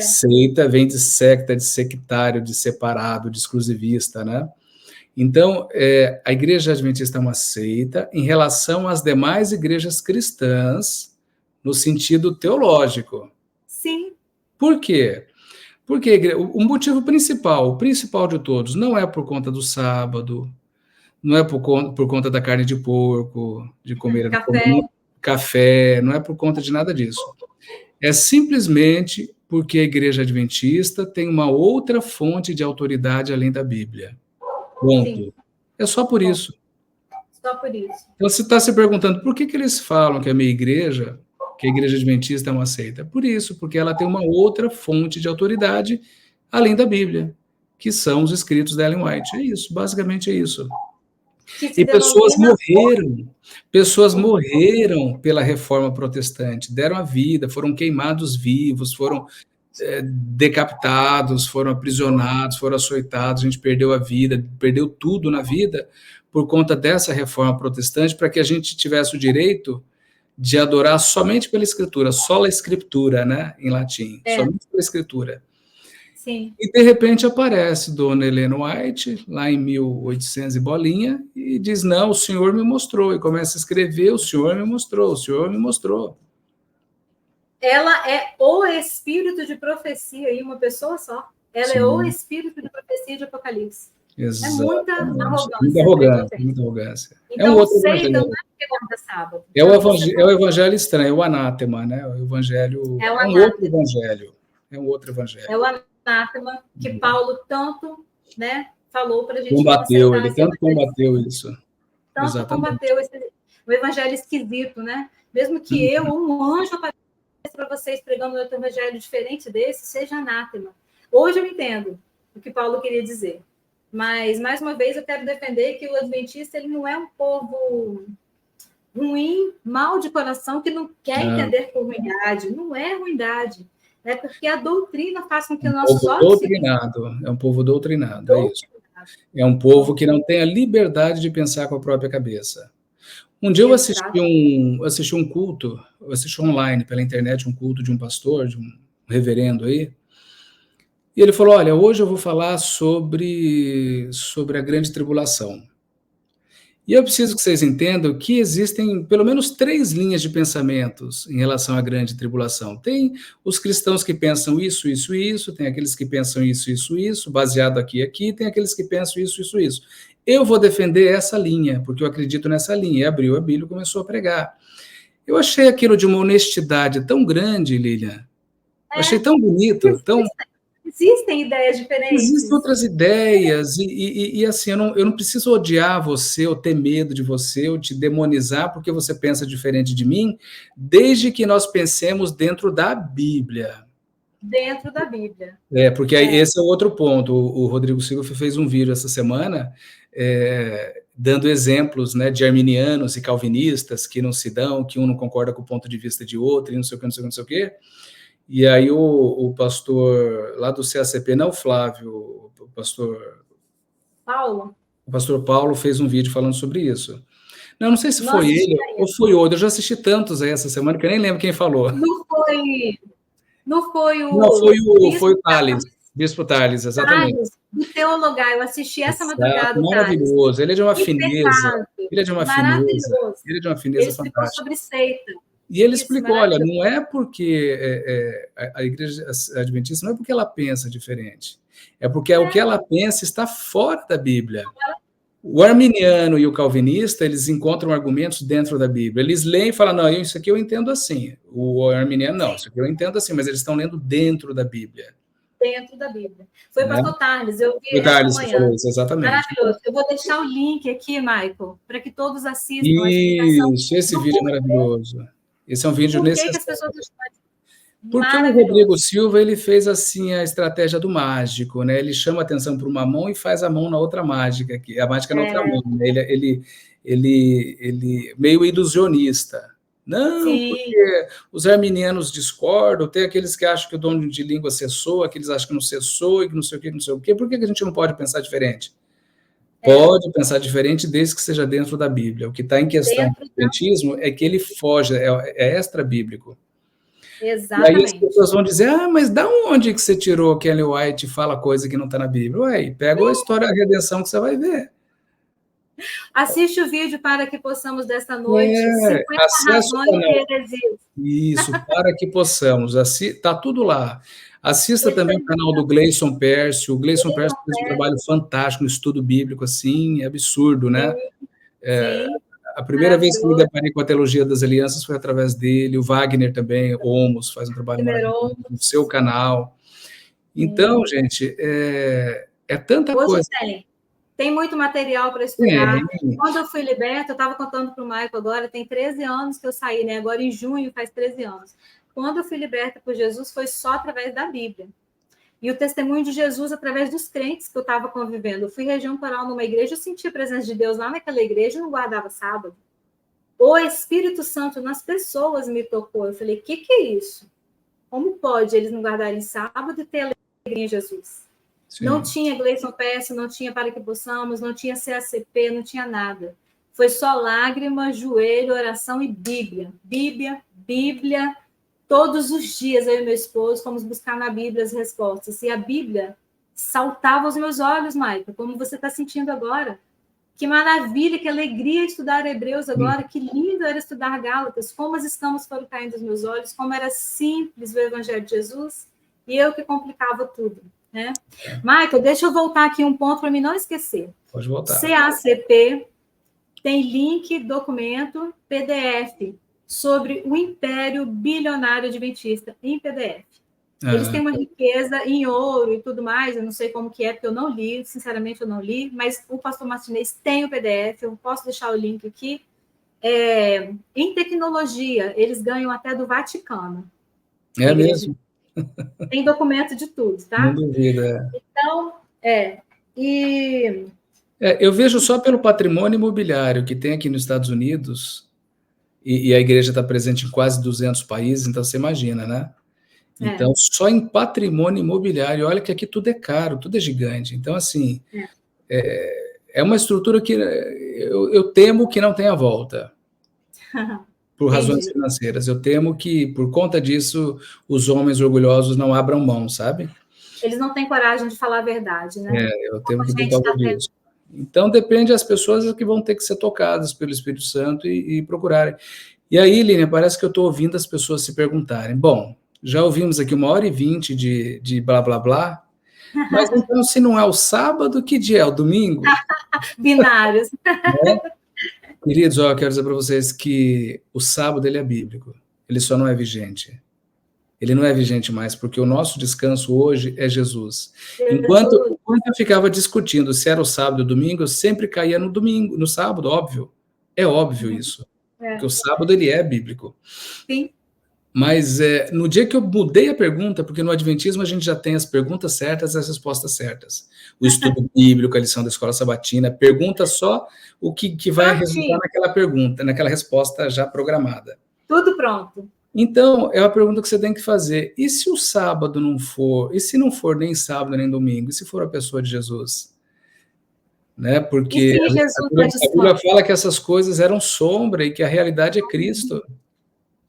Seita vem de secta, de sectário, de separado, de exclusivista, né? Então, a Igreja Adventista é uma seita em relação às demais igrejas cristãs no sentido teológico. Sim. Por quê? Porque o motivo principal, o principal de todos, não é por conta do sábado, não é por conta da carne de porco, de comer café, não é por conta de nada disso. É simplesmente porque a Igreja Adventista tem uma outra fonte de autoridade além da Bíblia. Ponto. É só por isso. Só por isso. Então, você está se perguntando por que eles falam que a minha igreja, que a igreja adventista é uma seita? Por isso, porque ela tem uma outra fonte de autoridade, além da Bíblia, que são os escritos da Ellen White. É isso, basicamente é isso. E pessoas morreram pela reforma protestante, deram a vida, foram queimados vivos, foram decapitados, foram aprisionados, foram açoitados, a gente perdeu a vida, perdeu tudo na vida por conta dessa reforma protestante, para que a gente tivesse o direito de adorar somente pela escritura, sola escritura, né, em latim, somente pela escritura. Sim. E de repente aparece Dona Helena White, lá em 1800 e bolinha, e diz, não, o Senhor me mostrou, e começa a escrever, o Senhor me mostrou, o Senhor me mostrou. Ela é o espírito de profecia em uma pessoa só. Ela é o espírito de profecia de Apocalipse. Exatamente. É muita arrogância. Muita arrogância. Então, é um outro seita evangelho. não é porque guarda sábado. É o evangelho estranho, é o anátema, né? O evangelho é um outro evangelho. É um outro evangelho. É o anátema que Paulo tanto, né, falou para a gente combateu, ele tanto combateu isso. Tanto Exatamente. combateu o evangelho esquisito, né? Mesmo que eu, um anjo, apareça para vocês pregando outro evangelho diferente desse, seja anátema. Hoje eu entendo o que Paulo queria dizer. Mas, mais uma vez, eu quero defender que o adventista ele não é um povo ruim, mal de coração, que não quer entender por ruindade. Não é ruindade. É porque a doutrina faz com que o nosso olhos... É um povo doutrinado, é isso. É um povo que não tem a liberdade de pensar com a própria cabeça. Um dia eu assisti um culto, eu assisti online pela internet um culto de um pastor, de um reverendo aí, e ele falou, olha, hoje eu vou falar sobre a grande tribulação. E eu preciso que vocês entendam que existem pelo menos 3 linhas de pensamentos em relação à grande tribulação. Tem os cristãos que pensam isso, isso, isso, tem aqueles que pensam isso, isso, isso, baseado aqui, tem aqueles que pensam isso, isso, isso. Eu vou defender essa linha, porque eu acredito nessa linha. E abriu a Bíblia e começou a pregar. Eu achei aquilo de uma honestidade tão grande, Lilian. Eu achei tão bonito, tão... Existem ideias diferentes. Existem outras ideias, e assim, eu não preciso odiar você, ou ter medo de você, ou te demonizar porque você pensa diferente de mim, desde que nós pensemos dentro da Bíblia. Dentro da Bíblia. Porque aí esse é o outro ponto. O Rodrigo Silva fez um vídeo essa semana, dando exemplos, né, de arminianos e calvinistas que não se dão, que um não concorda com o ponto de vista de outro, e não sei o que, não sei o que, não sei o que. E aí o pastor lá do CACP, não o Flávio, o pastor Paulo fez um vídeo falando sobre isso. Não sei se foi ele ou foi outro, eu já assisti tantos aí essa semana que eu nem lembro quem falou. Não foi o Tales, Bispo Tales, exatamente. Tales, do Teologar, eu assisti essa madrugada. Maravilhoso, ele é de uma fineza, ele é de uma fineza fantástica. Explicou sobre seita. E ele explicou, olha, não é porque a igreja adventista, não é porque ela pensa diferente, é porque o que ela pensa está fora da Bíblia. O arminiano e o calvinista, eles encontram argumentos dentro da Bíblia. Eles leem e falam, não, isso aqui eu entendo assim. O arminiano, não, isso aqui eu entendo assim, mas eles estão lendo dentro da Bíblia. Dentro da Bíblia. Foi o pastor Tales, eu vi essa manhã. Exatamente. Maravilhoso. Eu vou deixar o link aqui, Michael, para que todos assistam. Isso, esse vídeo é maravilhoso. Esse é um vídeo necessário. Que as pessoas... Porque o Rodrigo Silva, ele fez assim a estratégia do mágico, né? Ele chama a atenção para uma mão e faz a mão na outra mágica, aqui, a mágica na outra mão. Né? Ele meio ilusionista. Não, porque os arminianos discordam, tem aqueles que acham que o dom de língua cessou, aqueles acham que não cessou, e que não sei o que, não sei o quê. Por que a gente não pode pensar diferente? Pode pensar diferente desde que seja dentro da Bíblia. O que está em questão do adventismo é que ele foge, é extra-bíblico. Exatamente. E aí as pessoas vão dizer, mas da onde que você tirou que Ellen White fala coisa que não está na Bíblia? Ué, pega a história da redenção que você vai ver. Assiste o vídeo para que possamos, desta noite, 50 razões de heresia. Isso, para que possamos. Está tudo lá. Assista também o canal do Gleison Pércio. O Gleison Pércio fez um trabalho fantástico no estudo bíblico, assim, absurdo, né? A primeira vez que eu me deparei com a teologia das alianças foi através dele. O Wagner também, Homos, faz um trabalho maravilhoso no seu canal. Então, gente, é tanta coisa. Tem muito material para estudar. Quando eu fui liberta, eu estava contando para o Maico agora, tem 13 anos que eu saí, né? Agora em junho faz 13 anos. Quando eu fui liberta por Jesus, foi só através da Bíblia. E o testemunho de Jesus através dos crentes que eu estava convivendo. Eu fui região coral numa igreja, eu senti a presença de Deus lá naquela igreja e não guardava sábado. O Espírito Santo nas pessoas me tocou. Eu falei, o que é isso? Como pode eles não guardarem sábado e ter alegria em Jesus? Sim. Não tinha Gleison Peça, não tinha Para Que Possamos, não tinha CACP, não tinha nada. Foi só lágrima, joelho, oração e Bíblia. Bíblia. Todos os dias, eu e meu esposo fomos buscar na Bíblia as respostas. E a Bíblia saltava aos meus olhos, Maica, como você está sentindo agora. Que maravilha, que alegria estudar Hebreus agora, que lindo era estudar Gálatas, como as escamas foram caindo dos meus olhos, como era simples o Evangelho de Jesus, e eu que complicava tudo. Né? Michael, deixa eu voltar aqui um ponto para mim não esquecer. Pode voltar. CACP tem link, documento, PDF, sobre o Império Bilionário Adventista, em PDF. Eles têm uma riqueza em ouro e tudo mais, eu não sei como que é, porque eu não li, sinceramente eu não li, mas o pastor Martinez tem o PDF, eu posso deixar o link aqui. Em tecnologia, eles ganham até do Vaticano. É mesmo? Tem documento de tudo, tá? Não duvida. Então, eu vejo só pelo patrimônio imobiliário que tem aqui nos Estados Unidos, e a igreja está presente em quase 200 países, então você imagina, né? Então, só em patrimônio imobiliário, olha que aqui tudo é caro, tudo é gigante. Então, assim, é uma estrutura que eu temo que não tenha volta, por razões financeiras. Eu temo que, por conta disso, os homens orgulhosos não abram mão, sabe? Eles não têm coragem de falar a verdade, né? Eu temo que por causa disso. Então, depende das pessoas que vão ter que ser tocadas pelo Espírito Santo e procurarem. E aí, Línia, parece que eu estou ouvindo as pessoas se perguntarem, bom, já ouvimos aqui 1h20 de blá, blá, blá, mas então se não é o sábado, que dia é? O domingo? Binários. Queridos, eu quero dizer para vocês que o sábado ele é bíblico, ele só não é vigente. Ele não é vigente mais, porque o nosso descanso hoje é Jesus. Enquanto eu ficava discutindo se era o sábado ou o domingo, eu sempre caía no domingo, no sábado, óbvio. É óbvio isso. Porque o sábado ele é bíblico. Sim. Mas no dia que eu mudei a pergunta, porque no Adventismo a gente já tem as perguntas certas e as respostas certas. O estudo bíblico, a lição da escola sabatina, pergunta só o que vai resultar naquela pergunta, naquela resposta já programada. Tudo pronto. Então, é uma pergunta que você tem que fazer. E se o sábado não for? E se não for nem sábado nem domingo? E se for a pessoa de Jesus? Né? Porque a Bíblia fala que essas coisas eram sombra e que a realidade é Cristo.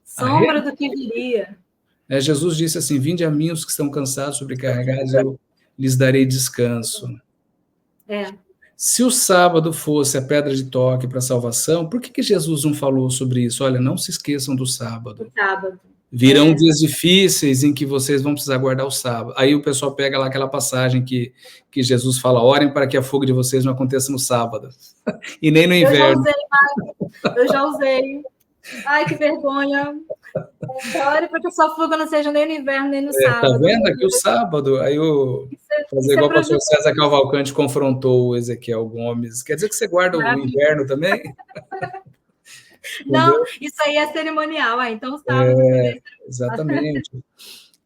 Sombra do que viria. Jesus disse assim, vinde a mim os que estão cansados, sobrecarregados, eu lhes darei descanso. Se o sábado fosse a pedra de toque para a salvação, por que Jesus não falou sobre isso? Olha, não se esqueçam do sábado. Do sábado. Virão dias difíceis em que vocês vão precisar guardar o sábado. Aí o pessoal pega lá aquela passagem que Jesus fala, orem para que a fuga de vocês não aconteça no sábado. E nem no inverno. Eu já usei. Ai, que vergonha. Ore para que a sua fuga não seja nem no inverno, nem no sábado. Tá vendo? Aqui o sábado, aí fazer igual o pastor César Cavalcante confrontou o Ezequiel Gomes. Quer dizer que você guarda o inverno também? Não, isso aí é cerimonial. Então o sábado exatamente.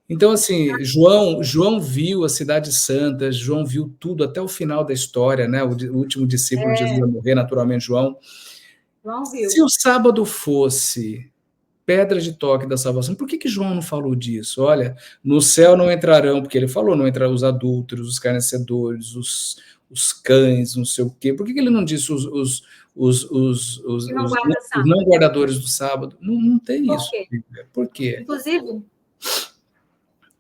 Então, assim, João viu a Cidade Santa, João viu tudo até o final da história, né? O último discípulo de Jesus a morrer, naturalmente, João. Se o sábado fosse pedra de toque da salvação, por que João não falou disso? Olha, no céu não entrarão, porque ele falou, não entrarão os adúlteros, os escarnecedores, os cães, não sei o quê. Por que ele não disse os não guardadores do sábado? Não tem isso. Por quê? Inclusive,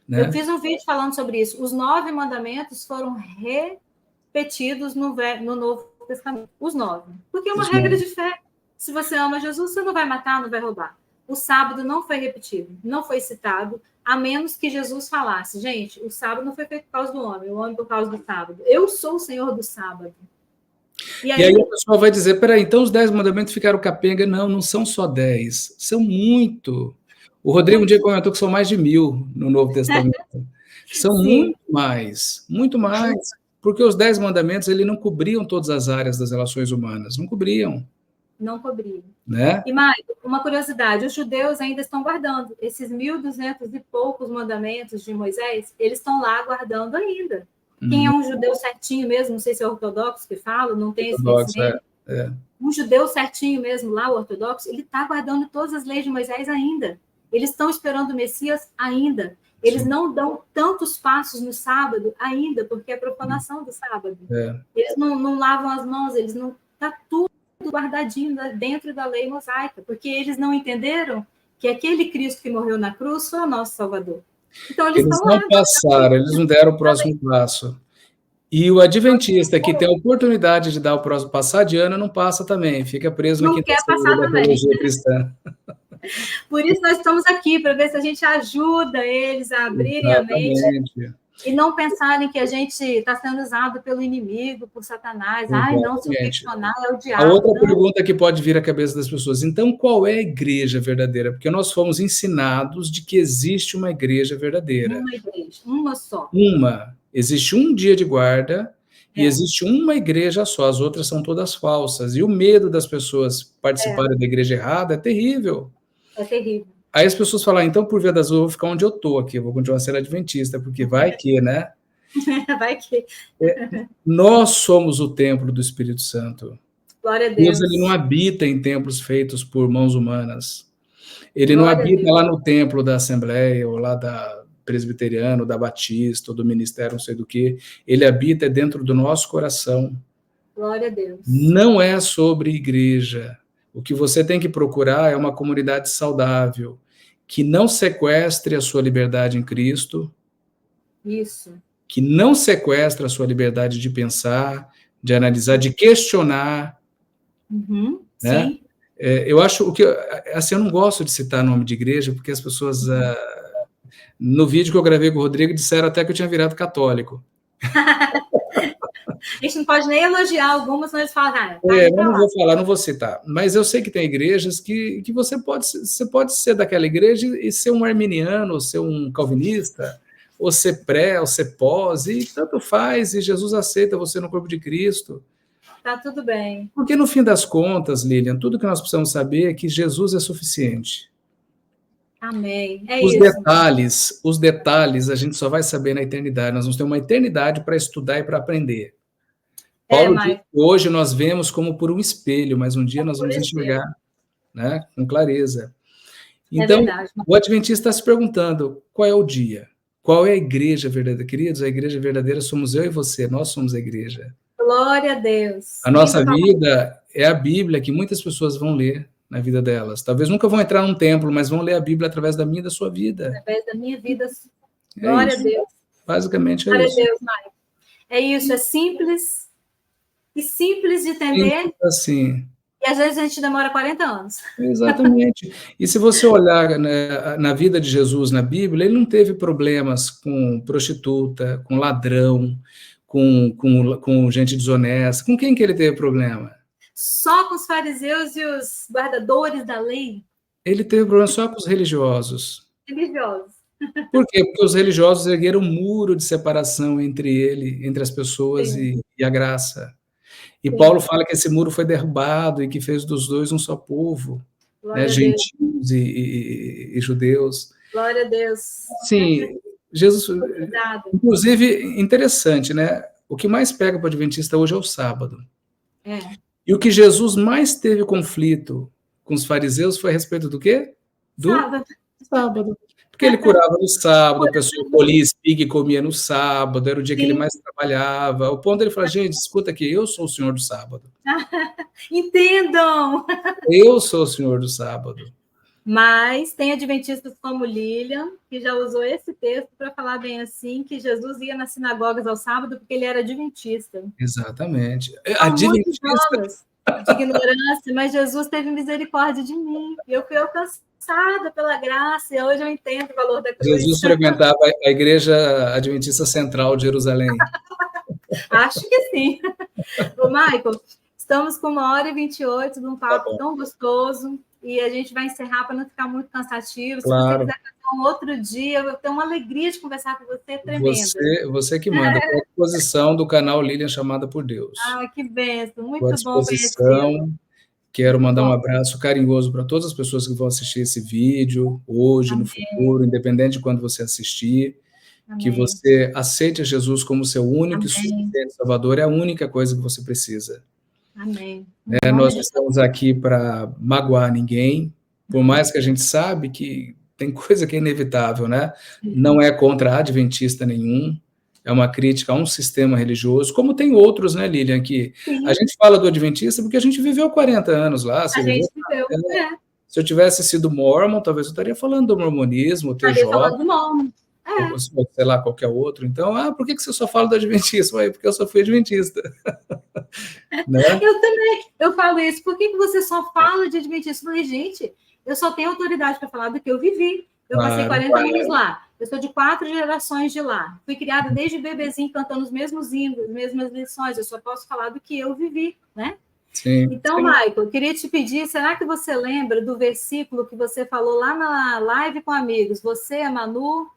eu fiz um vídeo falando sobre isso. Os 9 mandamentos foram repetidos no Novo Testamento. Os 9. Porque é uma regra de fé. Se você ama Jesus, você não vai matar, não vai roubar. O sábado não foi repetido, não foi citado, a menos que Jesus falasse, gente, o sábado não foi feito por causa do homem, o homem por causa do sábado. Eu sou o Senhor do sábado. E aí a pessoa vai dizer, peraí, então os 10 mandamentos ficaram capenga. Não são só 10, são muito. O Rodrigo um dia comentou que são mais de 1000 no Novo Testamento. São muito mais, muito mais. Porque os 10 mandamentos ele não cobriam todas as áreas das relações humanas, não cobriam. Não cobriam. Né? E mais, uma curiosidade, os judeus ainda estão guardando esses 1.200 e poucos mandamentos de Moisés, eles estão lá guardando ainda. Quem é um judeu certinho mesmo, não sei se é ortodoxo que fala, não tem esse conhecimento. Um judeu certinho mesmo lá, o ortodoxo, ele está guardando todas as leis de Moisés ainda. Eles estão esperando o Messias ainda. Eles não dão tantos passos no sábado ainda, porque é profanação do sábado. Eles não lavam as mãos, eles não... Está tudo guardadinho dentro da lei mosaica, porque eles não entenderam que aquele Cristo que morreu na cruz foi o nosso Salvador. Então, eles não passaram, eles não deram o próximo passo. E o adventista que tem a oportunidade de dar o próximo passar de ano, não passa também, fica preso não quer passar da teologia cristã. Por isso nós estamos aqui, para ver se a gente ajuda eles a abrirem a mente e não pensarem que a gente está sendo usado pelo inimigo, por Satanás. Ai, não, se eu questionar, é o diabo. A outra pergunta que pode vir à cabeça das pessoas, então qual é a igreja verdadeira? Porque nós fomos ensinados de que existe uma igreja verdadeira. Uma igreja, uma só. Uma. Existe um dia de guarda e existe uma igreja só, as outras são todas falsas. E o medo das pessoas participarem da igreja errada é terrível. É terrível. Aí as pessoas falam, então, por via das dúvidas, eu vou ficar onde eu estou aqui, eu vou continuar sendo adventista, porque vai que, né? Vai que. Nós somos o templo do Espírito Santo. Glória a Deus. Deus ele não habita em templos feitos por mãos humanas. Ele não habita lá no templo da Assembleia, ou lá da Presbiteriana, ou da Batista, ou do Ministério, não sei do que. Ele habita dentro do nosso coração. Glória a Deus. Não é sobre igreja. O que você tem que procurar é uma comunidade saudável, que não sequestre a sua liberdade em Cristo. Isso. Que não sequestre a sua liberdade de pensar, de analisar, de questionar. Né? Sim. Eu acho o que assim, eu não gosto de citar nome de igreja, porque as pessoas no vídeo que eu gravei com o Rodrigo disseram até que eu tinha virado católico. A gente não pode nem elogiar algumas, senão eles falam, eu não vou falar, não vou citar. Mas eu sei que tem igrejas que você pode ser daquela igreja e ser um arminiano, ou ser um calvinista, ou ser pré, ou ser pós, e tanto faz, e Jesus aceita você no corpo de Cristo. Tá tudo bem. Porque no fim das contas, Lilian, tudo que nós precisamos saber é que Jesus é suficiente. Amém. Os detalhes a gente só vai saber na eternidade. Nós vamos ter uma eternidade para estudar e para aprender. Paulo diz que hoje nós vemos como por um espelho, mas um dia nós vamos enxergar, né, com clareza. Então, o adventista está se perguntando, qual é o dia? Qual é a igreja verdadeira? Queridos, a igreja verdadeira somos eu e você, nós somos a igreja. Glória a Deus. A nossa vida é a Bíblia que muitas pessoas vão ler na vida delas. Talvez nunca vão entrar num templo, mas vão ler a Bíblia através da minha e da sua vida. Através da minha vida. Glória a Deus. Basicamente é isso. Glória a Deus, Maicon. É isso, é simples. E simples de entender. Simples assim. E às vezes a gente demora 40 anos. Exatamente. E se você olhar na vida de Jesus na Bíblia, ele não teve problemas com prostituta, com ladrão, com gente desonesta. Com quem que ele teve problema? Só com os fariseus e os guardadores da lei. Ele teve problema só com os religiosos. Religiosos. Por quê? Porque os religiosos ergueram um muro de separação entre as pessoas e a graça. E Paulo fala que esse muro foi derrubado e que fez dos dois um só povo, né, gentios e judeus. Glória a Deus. Sim, Jesus... Inclusive, interessante, né? O que mais pega para o adventista hoje é o sábado. E o que Jesus mais teve conflito com os fariseus foi a respeito do quê? Do sábado. Porque ele curava no sábado, a pessoa colhia espiga e comia no sábado, era o dia que ele mais trabalhava. O ponto dele falar, gente, escuta aqui, eu sou o senhor do sábado. Entendam! Eu sou o senhor do sábado. Mas tem adventistas como Lilian, que já usou esse texto para falar bem assim, que Jesus ia nas sinagogas ao sábado porque ele era adventista. Exatamente. Adventista de ignorância, mas Jesus teve misericórdia de mim. Eu fui alcançada pela graça, e hoje eu entendo o valor da cruz. Jesus frequentava a Igreja Adventista Central de Jerusalém. Acho que sim. Ô, Michael, estamos com 1h28 de um papo tão gostoso, e a gente vai encerrar para não ficar muito cansativo. Se você quiser fazer um outro dia. Eu tenho uma alegria de conversar com você tremenda. Você que manda. Estou à disposição do canal Lilian Chamada por Deus. Que bênção. Estou à Muito bom disposição. Quero Muito mandar bom. um abraço carinhoso para todas as pessoas que vão assistir esse vídeo, hoje, Amém. no futuro, independente de quando você assistir. Amém. Que você aceite Jesus como seu único Amém. e suficiente Salvador, é a única coisa que você precisa. Amém. Nós não estamos aqui para magoar ninguém, por mais que a gente sabe que tem coisa que é inevitável, né? Não é contra adventista nenhum, é uma crítica a um sistema religioso, como tem outros, né, Lilian, que a gente fala do adventista porque a gente viveu 40 anos lá. A gente viveu, Se eu tivesse sido mormon, talvez eu estaria falando do mormonismo, estaria falando do mormon. Ou sei lá, qualquer outro. Então, por que você só fala do adventismo? Porque eu só fui adventista. Né? Eu também, eu falo isso. Por que você só fala de adventismo? Eu falei, gente, eu só tenho autoridade para falar do que eu vivi. Eu passei 40 anos lá. Eu sou de 4 gerações de lá. Fui criada desde bebezinho cantando os mesmos hinos, as mesmas lições. Eu só posso falar do que eu vivi, né? Sim, então, sim. Michael, eu queria te pedir, será que você lembra do versículo que você falou lá na live com amigos? Você, a Manu,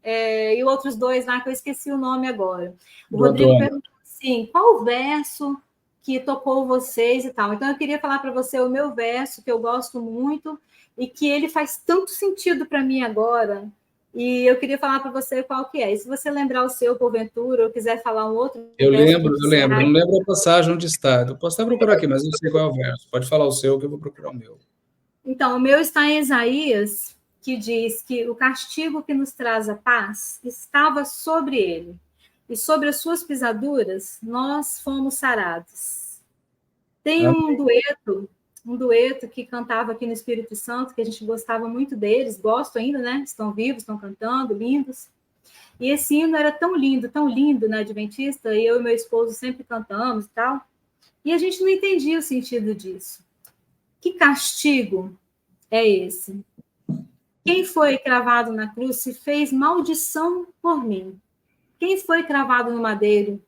e outros 2 lá, que eu esqueci o nome agora. O Rodrigo perguntou assim, qual o verso que tocou vocês e tal? Então, eu queria falar para você o meu verso, que eu gosto muito, e que ele faz tanto sentido para mim agora, e eu queria falar para você qual que é. E se você lembrar o seu, porventura, ou quiser falar um outro... Eu lembro. Não lembro a passagem onde está. Eu posso até procurar aqui, mas não sei qual é o verso. Pode falar o seu, que eu vou procurar o meu. Então, o meu está em Isaías, que diz que o castigo que nos traz a paz estava sobre ele, e sobre as suas pisaduras nós fomos sarados. Tem um dueto que cantava aqui no Espírito Santo, que a gente gostava muito deles, gosto ainda, né? Estão vivos, estão cantando, lindos. E esse hino era tão lindo na Adventista, e eu e meu esposo sempre cantamos e tal, e a gente não entendia o sentido disso. Que castigo é esse? Quem foi cravado na cruz se fez maldição por mim. Quem foi cravado no madeiro?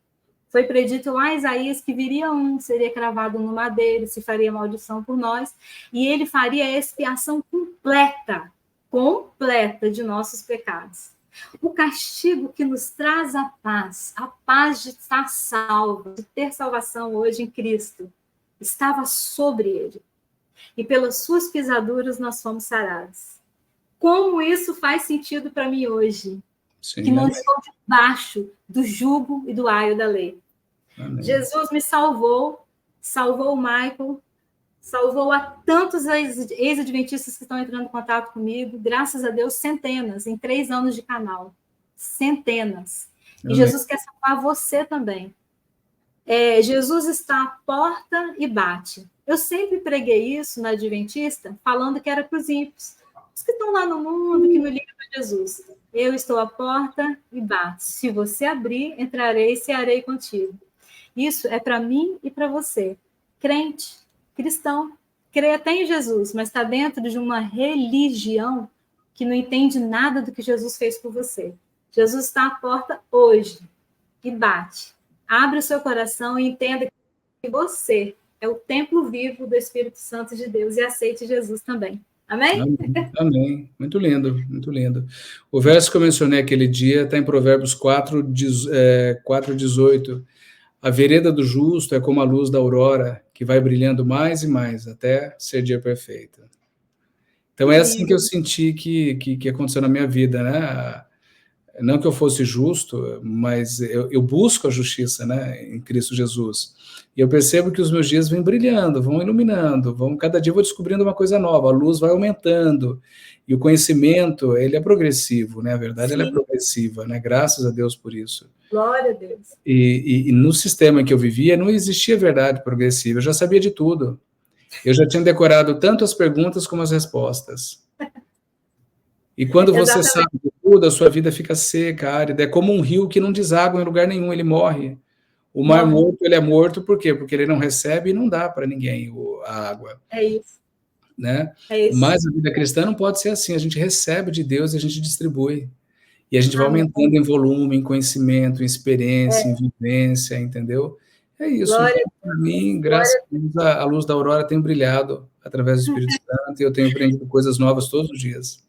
Foi predito lá em Isaías que viria seria cravado no madeiro, se faria maldição por nós, e ele faria a expiação completa de nossos pecados. O castigo que nos traz a paz de estar salvo, de ter salvação hoje em Cristo, estava sobre ele. E pelas suas pisaduras nós fomos sarados. Como isso faz sentido para mim hoje? Sim, que não estou debaixo do jugo e do aio da lei. Amém. Jesus me salvou o Michael, salvou a tantos ex-adventistas que estão entrando em contato comigo, graças a Deus, centenas, em 3 anos de canal. Centenas. Amém. E Jesus quer salvar você também. Jesus está à porta e bate. Eu sempre preguei isso na Adventista, falando que era para os ímpios. Os que estão lá no mundo, que não ligam para Jesus. Eu estou à porta e bato. Se você abrir, entrarei e cearei contigo. Isso é para mim e para você. Crente, cristão, crê até em Jesus, mas está dentro de uma religião que não entende nada do que Jesus fez por você. Jesus está à porta hoje e bate. Abre o seu coração e entenda que você é o templo vivo do Espírito Santo de Deus e aceite Jesus também. Amém? Amém. Muito lindo, muito lindo. O verso que eu mencionei aquele dia está em Provérbios 4:18. A vereda do justo é como a luz da aurora, que vai brilhando mais e mais, até ser dia perfeito. Então, é assim que eu senti que aconteceu na minha vida, né? Não que eu fosse justo, mas eu busco a justiça, né, em Cristo Jesus. E eu percebo que os meus dias vêm brilhando, vão iluminando, cada dia eu vou descobrindo uma coisa nova, a luz vai aumentando. E o conhecimento, ele é progressivo, né? A verdade, ela é progressiva, né? Graças a Deus por isso. Glória a Deus. E no sistema que eu vivia, não existia verdade progressiva, eu já sabia de tudo. Eu já tinha decorado tanto as perguntas como as respostas. E quando você sabe de tudo, a sua vida fica seca, árida. É como um rio que não deságua em lugar nenhum, ele morre. O mar morto, ele é morto por quê? Porque ele não recebe e não dá para ninguém a água. É isso. Né? É isso. Mas a vida cristã não pode ser assim. A gente recebe de Deus e a gente distribui. E a gente vai aumentando em volume, em conhecimento, em experiência, em vivência, entendeu? É isso. Então, para mim, graças a Deus, a luz da aurora tem brilhado através do Espírito Santo e eu tenho aprendido coisas novas todos os dias.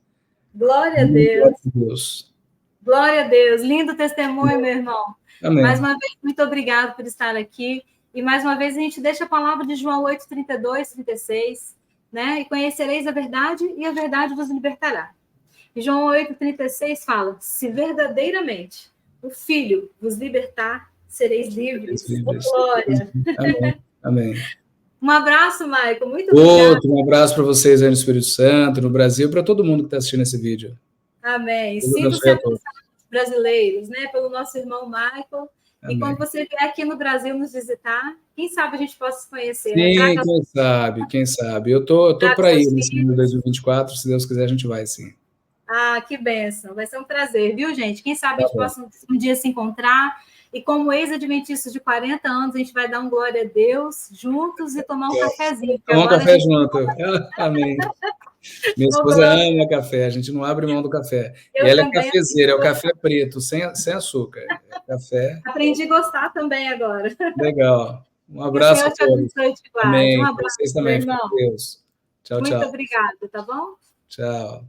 Glória a Deus. Glória a Deus. Glória a Deus. Lindo testemunho, meu irmão. Amém. Mais uma vez, muito obrigado por estar aqui. E mais uma vez a gente deixa a palavra de João 8, 32, 36, né? E conhecereis a verdade, e a verdade vos libertará. E João 8, 36 fala: se verdadeiramente o Filho vos libertar, sereis livres. Glória. Amém. Amém. Um abraço, Maicon. Muito obrigado. Um abraço para vocês aí no Espírito Santo, no Brasil, para todo mundo que está assistindo esse vídeo. Amém. Sinto-se brasileiros, né? Pelo nosso irmão Michael. Amém. E quando você vier aqui no Brasil nos visitar, quem sabe a gente possa se conhecer. Sim, né? Quem sabe. Eu tô para ir nesse ano de 2024, se Deus quiser a gente vai, sim. Ah, que bênção. Vai ser um prazer, viu, gente? Quem sabe a gente possa um dia se encontrar. E como ex-adventistas de 40 anos, a gente vai dar um glória a Deus juntos e tomar um cafezinho. Tomar um café junto. Amém. Minha esposa ama café, a gente não abre mão do café. E ela é cafezeira, é o café preto, sem açúcar. Café. Aprendi a gostar também agora. Legal. Um abraço a todos. Amém. Um abraço. Vocês também. Fiquem com Deus. Tchau, tchau. Muito obrigada, tá bom? Tchau.